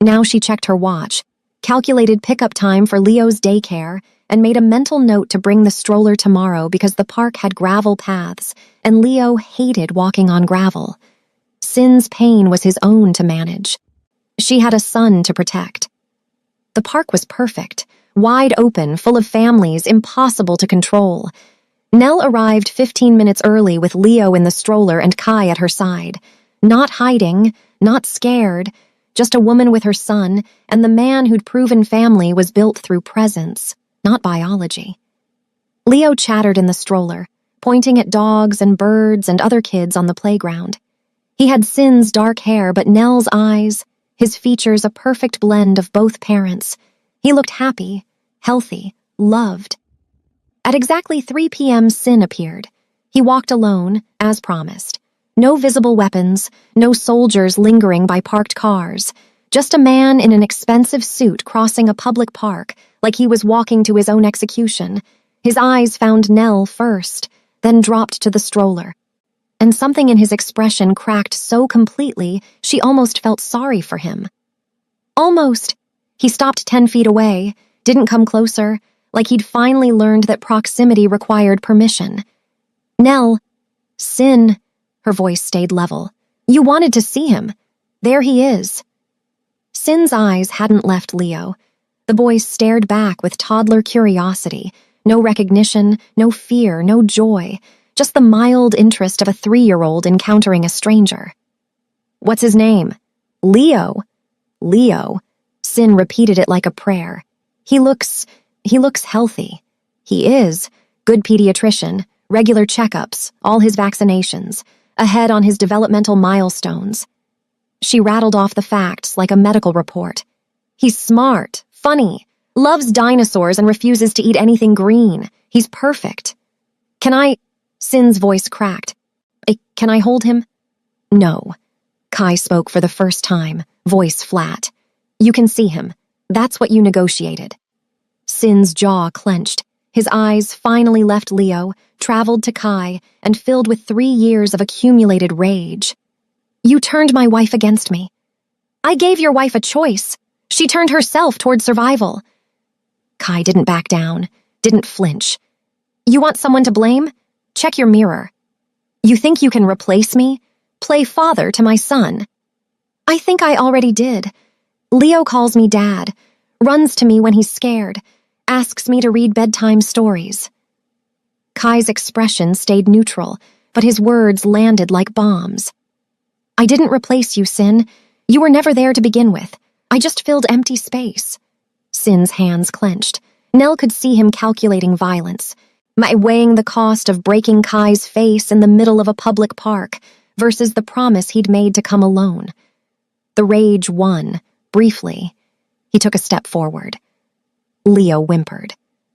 Now she checked her watch, calculated pickup time for Leo's daycare, and made a mental note to bring the stroller tomorrow because the park had gravel paths, and Leo hated walking on gravel. Sin's pain was his own to manage. She had a son to protect. The park was perfect, wide open, full of families, impossible to control. Nell arrived 15 minutes early with Leo in the stroller and Kai at her side. Not hiding, not scared, just a woman with her son, and the man who'd proven family was built through presence, not biology. Leo chattered in the stroller, pointing at dogs and birds and other kids on the playground. He had Sin's dark hair, but Nell's eyes, his features a perfect blend of both parents. He looked happy, healthy, loved. At exactly 3 p.m., Sin appeared. He walked alone, as promised. No visible weapons, no soldiers lingering by parked cars. Just a man in an expensive suit crossing a public park, like he was walking to his own execution. His eyes found Nell first, then dropped to the stroller. And something in his expression cracked so completely, she almost felt sorry for him. Almost. He stopped 10 feet away, didn't come closer, like he'd finally learned that proximity required permission. "Nell, Sin," her voice stayed level. "You wanted to see him. There he is." Sin's eyes hadn't left Leo. The boy stared back with toddler curiosity. No recognition, no fear, no joy. Just the mild interest of a 3-year-old encountering a stranger. "What's his name?" "Leo." "Leo." Sin repeated it like a prayer. He looks healthy." "He is. Good pediatrician, regular checkups, all his vaccinations, ahead on his developmental milestones." She rattled off the facts like a medical report. "He's smart, funny, loves dinosaurs and refuses to eat anything green. He's perfect." "Can I—" Sin's voice cracked. "Can I hold him?" "No." Kai spoke for the first time, voice flat. "You can see him. That's what you negotiated." Sin's jaw clenched. His eyes finally left Leo, traveled to Kai, and filled with 3 years of accumulated rage. You turned my wife against me. I gave your wife a choice. She turned herself toward survival. Kai didn't back down, didn't flinch. You want someone to blame? Check your mirror. You think you can replace me? Play father to my son. I think I already did. Leo calls me dad, runs to me when he's scared, asks me to read bedtime stories. Kai's expression stayed neutral, but his words landed like bombs. I didn't replace you, Sin. You were never there to begin with. I just filled empty space. Sin's hands clenched. Nell could see him calculating violence, weighing the cost of breaking Kai's face in the middle of a public park versus the promise he'd made to come alone. The rage won, briefly. He took a step forward. Leo whimpered.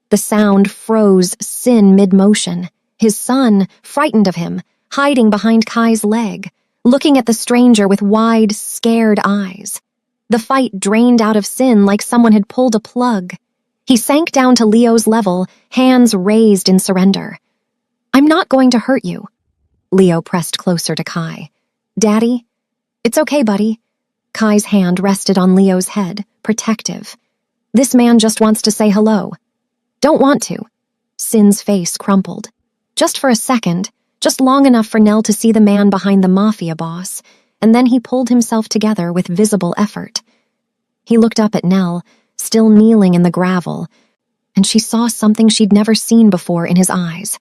The sound froze Sin mid-motion, his son, frightened of him, hiding behind Kai's leg, looking at the stranger with wide, scared eyes. The fight drained out of Sin like someone had pulled a plug. He sank down to Leo's level, hands raised in surrender. I'm not going to hurt you. Leo pressed closer to Kai. Daddy? It's okay, buddy. Kai's hand rested on Leo's head, protective. This man just wants to say hello. Don't want to. Sin's face crumpled. Just for a second, just long enough for Nell to see the man behind the Mafia boss, and then he pulled himself together with visible effort. He looked up at Nell, still kneeling in the gravel, and she saw something she'd never seen before in his eyes.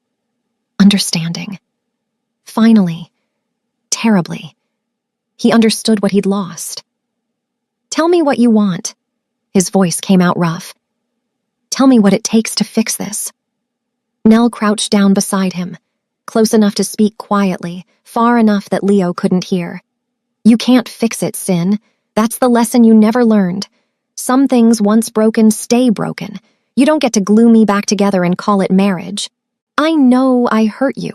Understanding. Finally. Terribly. He understood what he'd lost. Tell me what you want. His voice came out rough. Tell me what it takes to fix this. Nell crouched down beside him, close enough to speak quietly, far enough that Leo couldn't hear. You can't fix it, Sin. That's the lesson you never learned. Some things once broken stay broken. You don't get to glue me back together and call it marriage. I know I hurt you.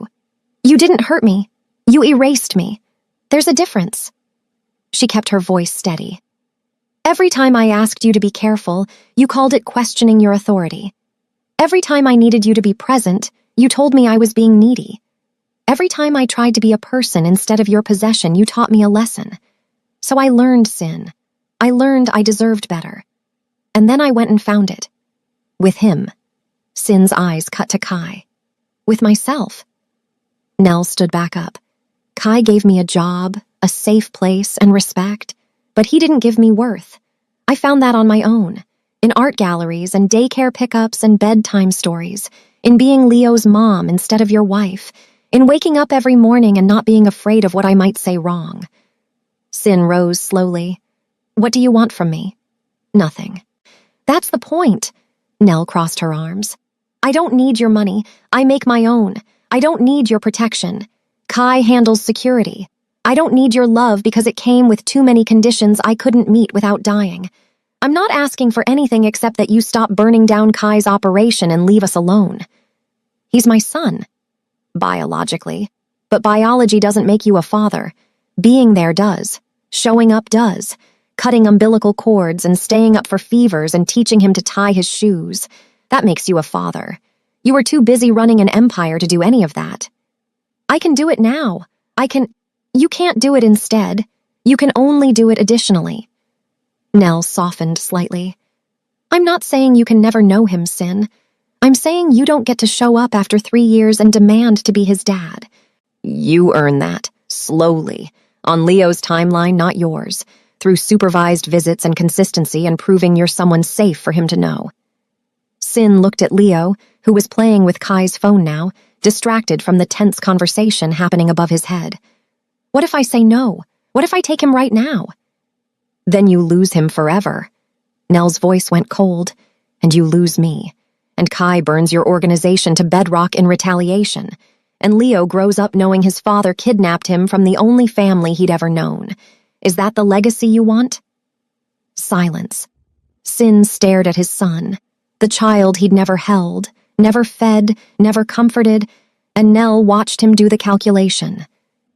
You didn't hurt me. You erased me. There's a difference. She kept her voice steady. Every time I asked you to be careful, you called it questioning your authority. Every time I needed you to be present, you told me I was being needy. Every time I tried to be a person instead of your possession, you taught me a lesson. So I learned, Sin. I learned I deserved better. And then I went and found it. With him. Sin's eyes cut to Kai. With myself. Nell stood back up. Kai gave me a job, a safe place, and respect, but he didn't give me worth. I found that on my own, in art galleries and daycare pickups and bedtime stories, in being Leo's mom instead of your wife, in waking up every morning and not being afraid of what I might say wrong. Sin rose slowly. What do you want from me? Nothing. That's the point. Nell crossed her arms. I don't need your money. I make my own. I don't need your protection. Kai handles security. I don't need your love because it came with too many conditions I couldn't meet without dying. I'm not asking for anything except that you stop burning down Kai's operation and leave us alone. He's my son. Biologically. But biology doesn't make you a father. Being there does. Showing up does. Cutting umbilical cords and staying up for fevers and teaching him to tie his shoes. That makes you a father. You were too busy running an empire to do any of that. I can do it now. You can't do it instead. You can only do it additionally. Nell softened slightly. I'm not saying you can never know him, Sin. I'm saying you don't get to show up after 3 years and demand to be his dad. You earn that, slowly, on Leo's timeline, not yours, through supervised visits and consistency and proving you're someone safe for him to know. Sin looked at Leo, who was playing with Kai's phone now, distracted from the tense conversation happening above his head. What if I say no? What if I take him right now? Then you lose him forever. Nell's voice went cold, and you lose me. And Kai burns your organization to bedrock in retaliation. And Leo grows up knowing his father kidnapped him from the only family he'd ever known. Is that the legacy you want? Silence. Sin stared at his son, the child he'd never held, never fed, never comforted, and Nell watched him do the calculation.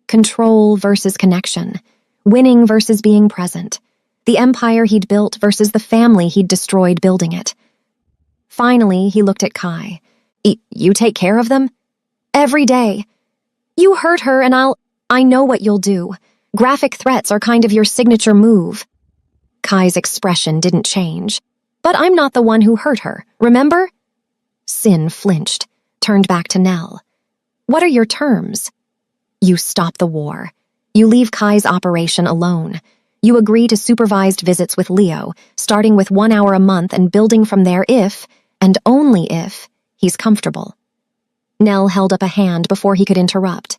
Control versus connection. Winning versus being present. The empire he'd built versus the family he'd destroyed building it. Finally, he looked at Kai. You take care of them? Every day. You hurt her and I know what you'll do. Graphic threats are kind of your signature move." Kai's expression didn't change. "But I'm not the one who hurt her, remember?" Sin flinched, turned back to Nell. "What are your terms?" "You stop the war. You leave Kai's operation alone. You agree to supervised visits with Leo, starting with 1 hour a month and building from there if, and only if, he's comfortable." Nell held up a hand before he could interrupt.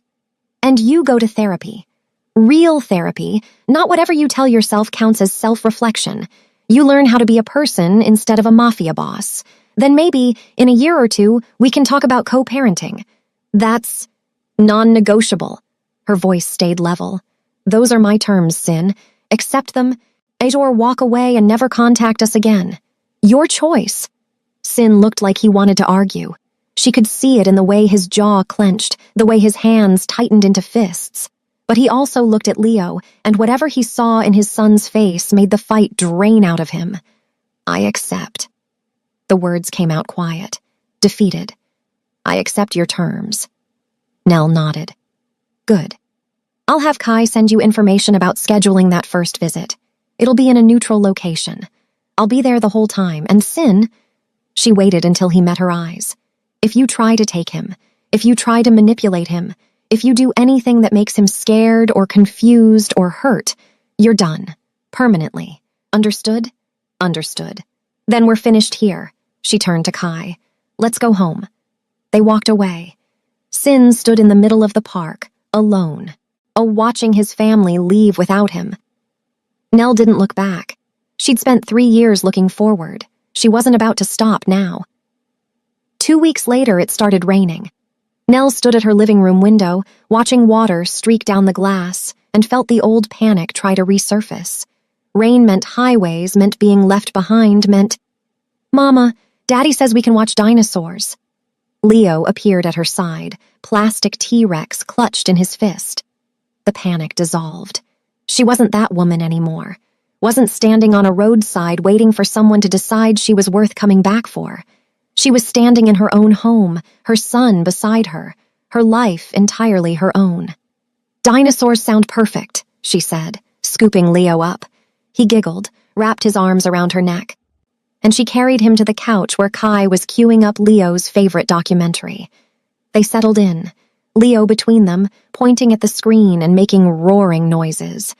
"And you go to therapy. Real therapy, not whatever you tell yourself counts as self-reflection. You learn how to be a person instead of a mafia boss. Then maybe, in a year or two, we can talk about co-parenting. That's non-negotiable." Her voice stayed level. "Those are my terms, Sin. Accept them, or walk away and never contact us again. Your choice." Sin looked like he wanted to argue. She could see it in the way his jaw clenched, the way his hands tightened into fists. But he also looked at Leo, and whatever he saw in his son's face made the fight drain out of him. "I accept." The words came out quiet, defeated. "I accept your terms." Nell nodded. "Good. I'll have Kai send you information about scheduling that first visit. It'll be in a neutral location. I'll be there the whole time, and Sin—" She waited until he met her eyes. "If you try to take him, if you try to manipulate him, if you do anything that makes him scared or confused or hurt, you're done. Permanently. Understood?" "Understood." "Then we're finished here." She turned to Kai. "Let's go home." They walked away. Sin stood in the middle of the park, alone, watching his family leave without him. Nell didn't look back. She'd spent 3 years looking forward. She wasn't about to stop now. 2 weeks later, it started raining. Nell stood at her living room window, watching water streak down the glass, and felt the old panic try to resurface. Rain meant highways, meant being left behind, meant, "Mama, Daddy says we can watch dinosaurs." Leo appeared at her side, plastic T-Rex clutched in his fist. The panic dissolved. She wasn't that woman anymore. Wasn't standing on a roadside waiting for someone to decide she was worth coming back for. She was standing in her own home, her son beside her life entirely her own. "Dinosaurs sound perfect," she said, scooping Leo up. He giggled, wrapped his arms around her neck. And she carried him to the couch where Kai was queuing up Leo's favorite documentary. They settled in, Leo between them, pointing at the screen and making roaring noises.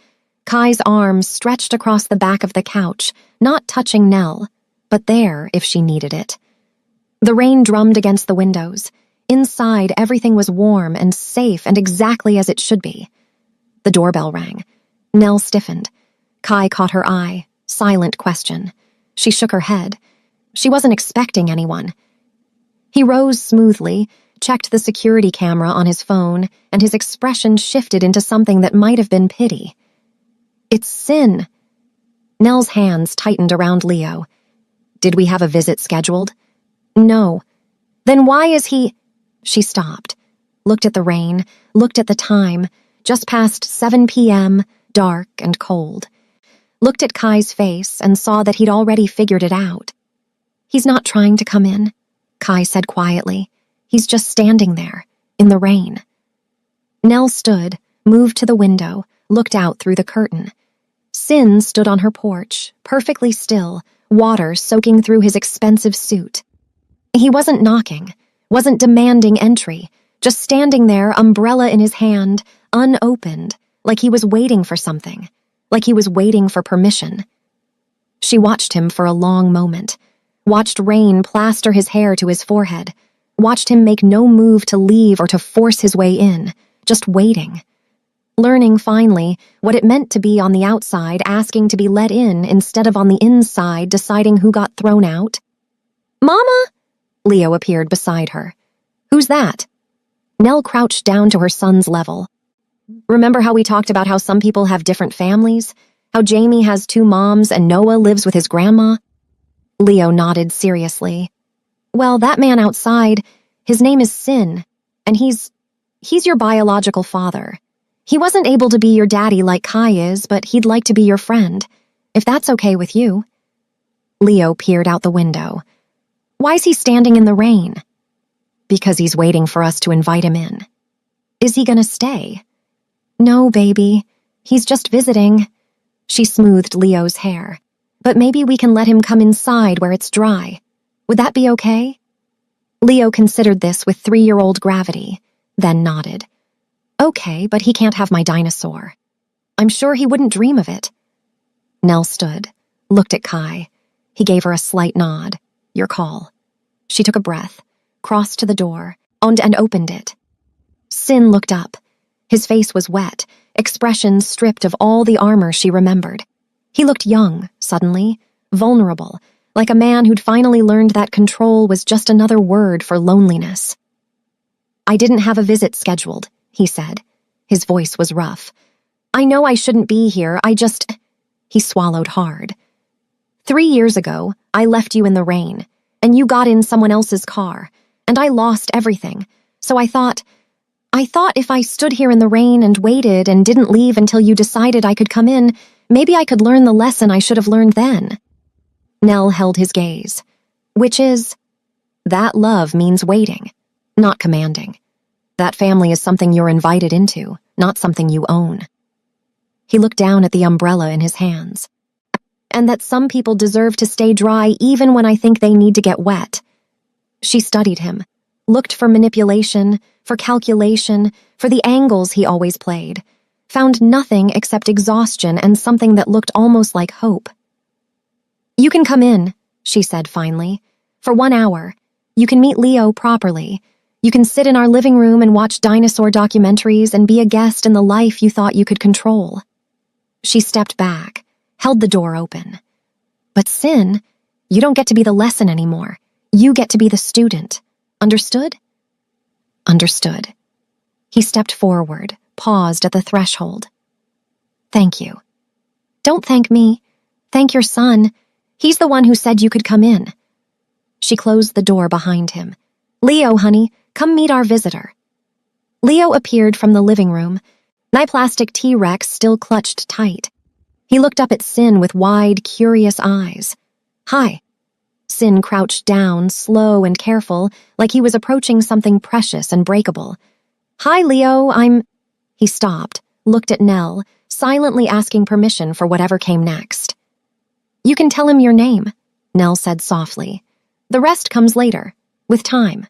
Kai's arms stretched across the back of the couch, not touching Nell, but there if she needed it. The rain drummed against the windows. Inside, everything was warm and safe and exactly as it should be. The doorbell rang. Nell stiffened. Kai caught her eye, silent question. She shook her head. She wasn't expecting anyone. He rose smoothly, checked the security camera on his phone, and his expression shifted into something that might have been pity. "It's Sin." Nell's hands tightened around Leo. "Did we have a visit scheduled?" "No." "Then why is he—" She stopped, looked at the rain, looked at the time, just past 7 p.m., dark and cold. Looked at Kai's face and saw that he'd already figured it out. "He's not trying to come in," Kai said quietly. "He's just standing there, in the rain." Nell stood, moved to the window, looked out through the curtain. Sin stood on her porch, perfectly still, water soaking through his expensive suit. He wasn't knocking, wasn't demanding entry, just standing there, umbrella in his hand, unopened, like he was waiting for something, like he was waiting for permission. She watched him for a long moment, watched rain plaster his hair to his forehead, watched him make no move to leave or to force his way in, just waiting. Learning, finally, what it meant to be on the outside asking to be let in instead of on the inside deciding who got thrown out. "Mama!" Leo appeared beside her. "Who's that?" Nell crouched down to her son's level. "Remember how we talked about how some people have different families? How Jamie has 2 moms and Noah lives with his grandma?" Leo nodded seriously. "Well, that man outside, his name is Sin, and he's your biological father. He wasn't able to be your daddy like Kai is, but he'd like to be your friend, if that's okay with you." Leo peered out the window. "Why's he standing in the rain?" "Because he's waiting for us to invite him in." "Is he gonna stay?" "No, baby. He's just visiting. She smoothed Leo's hair. But maybe we can let him come inside where it's dry. Would that be okay? Leo considered this with 3-year-old gravity, then nodded. Okay, but he can't have my dinosaur. I'm sure he wouldn't dream of it. Nell stood, looked at Kai. He gave her a slight nod. Your call. She took a breath, crossed to the door, and opened it. Sin looked up. His face was wet, expression stripped of all the armor she remembered. He looked young, suddenly, vulnerable, like a man who'd finally learned that control was just another word for loneliness. I didn't have a visit scheduled, he said. His voice was rough. I know I shouldn't be here, He swallowed hard. 3 years ago, I left you in the rain, and you got in someone else's car, and I lost everything. So I thought if I stood here in the rain and waited and didn't leave until you decided I could come in, maybe I could learn the lesson I should have learned then. Nell held his gaze. Which is, that love means waiting, not commanding. That family is something you're invited into, not something you own. He looked down at the umbrella in his hands. And that some people deserve to stay dry even when I think they need to get wet. She studied him, looked for manipulation, for calculation, for the angles he always played, found nothing except exhaustion and something that looked almost like hope. You can come in, she said finally. For 1 hour. You can meet Leo properly. You can sit in our living room and watch dinosaur documentaries and be a guest in the life you thought you could control. She stepped back, held the door open. But Sin, you don't get to be the lesson anymore. You get to be the student. Understood? Understood. He stepped forward, paused at the threshold. Thank you. Don't thank me. Thank your son. He's the one who said you could come in. She closed the door behind him. Leo, honey, come meet our visitor. Leo appeared from the living room. My plastic T-Rex still clutched tight. He looked up at Sin with wide, curious eyes. Hi. Sin crouched down, slow and careful, like he was approaching something precious and breakable. Hi, Leo, He stopped, looked at Nell, silently asking permission for whatever came next. You can tell him your name, Nell said softly. The rest comes later, with time.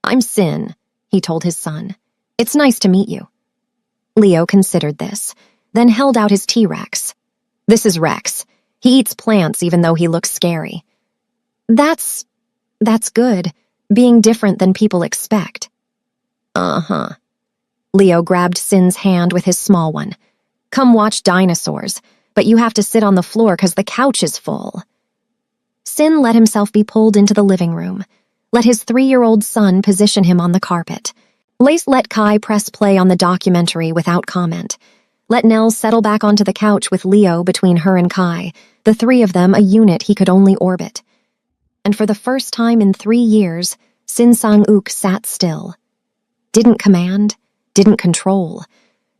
I'm Sin, he told his son. It's nice to meet you. Leo considered this, then held out his T-Rex. This is Rex. He eats plants even though he looks scary. That's good, being different than people expect. Uh-huh. Leo grabbed Sin's hand with his small one. Come watch dinosaurs, but you have to sit on the floor because the couch is full. Sin let himself be pulled into the living room. Let his 3-year-old son position him on the carpet. Let Kai press play on the documentary without comment. Let Nell settle back onto the couch with Leo between her and Kai, the 3 of them a unit he could only orbit. And for the first time in 3 years, Sin Sang-uk sat still. Didn't command, didn't control.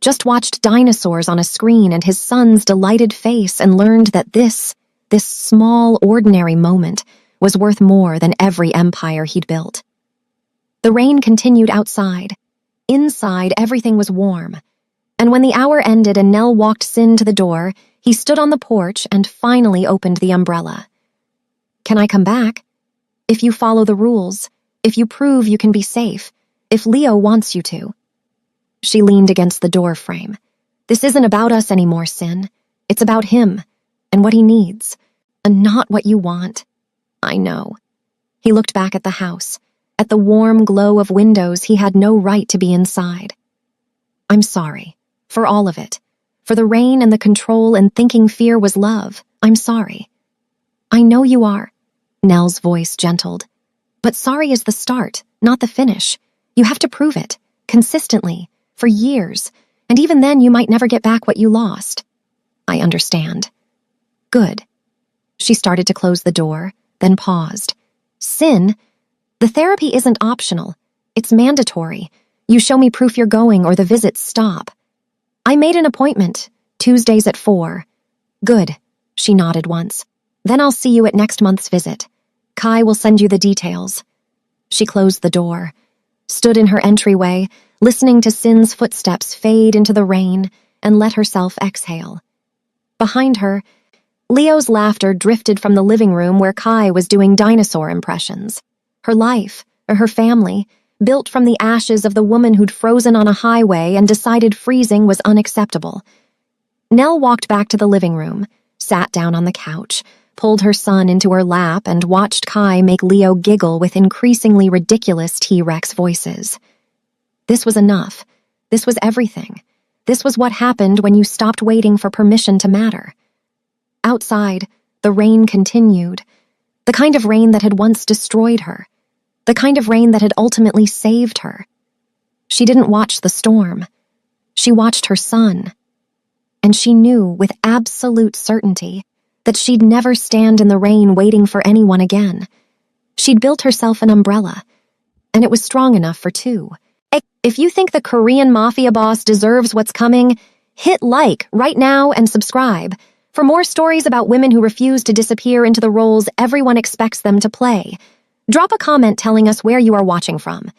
Just watched dinosaurs on a screen and his son's delighted face and learned that this small, ordinary moment was worth more than every empire he'd built. The rain continued outside. Inside, everything was warm. And when the hour ended and Nell walked Sin to the door, he stood on the porch and finally opened the umbrella. Can I come back? If you follow the rules, if you prove you can be safe, if Leo wants you to. She leaned against the door frame. This isn't about us anymore, Sin. It's about him and what he needs, and not what you want. I know. He looked back at the house, at the warm glow of windows he had no right to be inside. I'm sorry, for all of it. For the rain and the control and thinking fear was love. I'm sorry. I know you are. Nell's voice gentled. But sorry is the start, not the finish. You have to prove it, consistently, for years, and even then you might never get back what you lost. I understand. Good. She started to close the door, then paused. Sin, the therapy isn't optional. It's mandatory. You show me proof you're going or the visits stop. I made an appointment, Tuesdays at 4. Good, she nodded once. Then I'll see you at next month's visit. Kai will send you the details. She closed the door, stood in her entryway, listening to Sin's footsteps fade into the rain, and let herself exhale. Behind her, Leo's laughter drifted from the living room where Kai was doing dinosaur impressions. Her life, or her family, built from the ashes of the woman who'd frozen on a highway and decided freezing was unacceptable. Nell walked back to the living room, sat down on the couch, pulled her son into her lap, and watched Kai make Leo giggle with increasingly ridiculous T-Rex voices. This was enough. This was everything. This was what happened when you stopped waiting for permission to matter. Outside, the rain continued. The kind of rain that had once destroyed her. The kind of rain that had ultimately saved her. She didn't watch the storm. She watched her son. And she knew with absolute certainty that she'd never stand in the rain waiting for anyone again. She'd built herself an umbrella, and it was strong enough for two. If you think the Korean Mafia boss deserves what's coming, hit like right now and subscribe for more stories about women who refuse to disappear into the roles everyone expects them to play. Drop a comment telling us where you are watching from.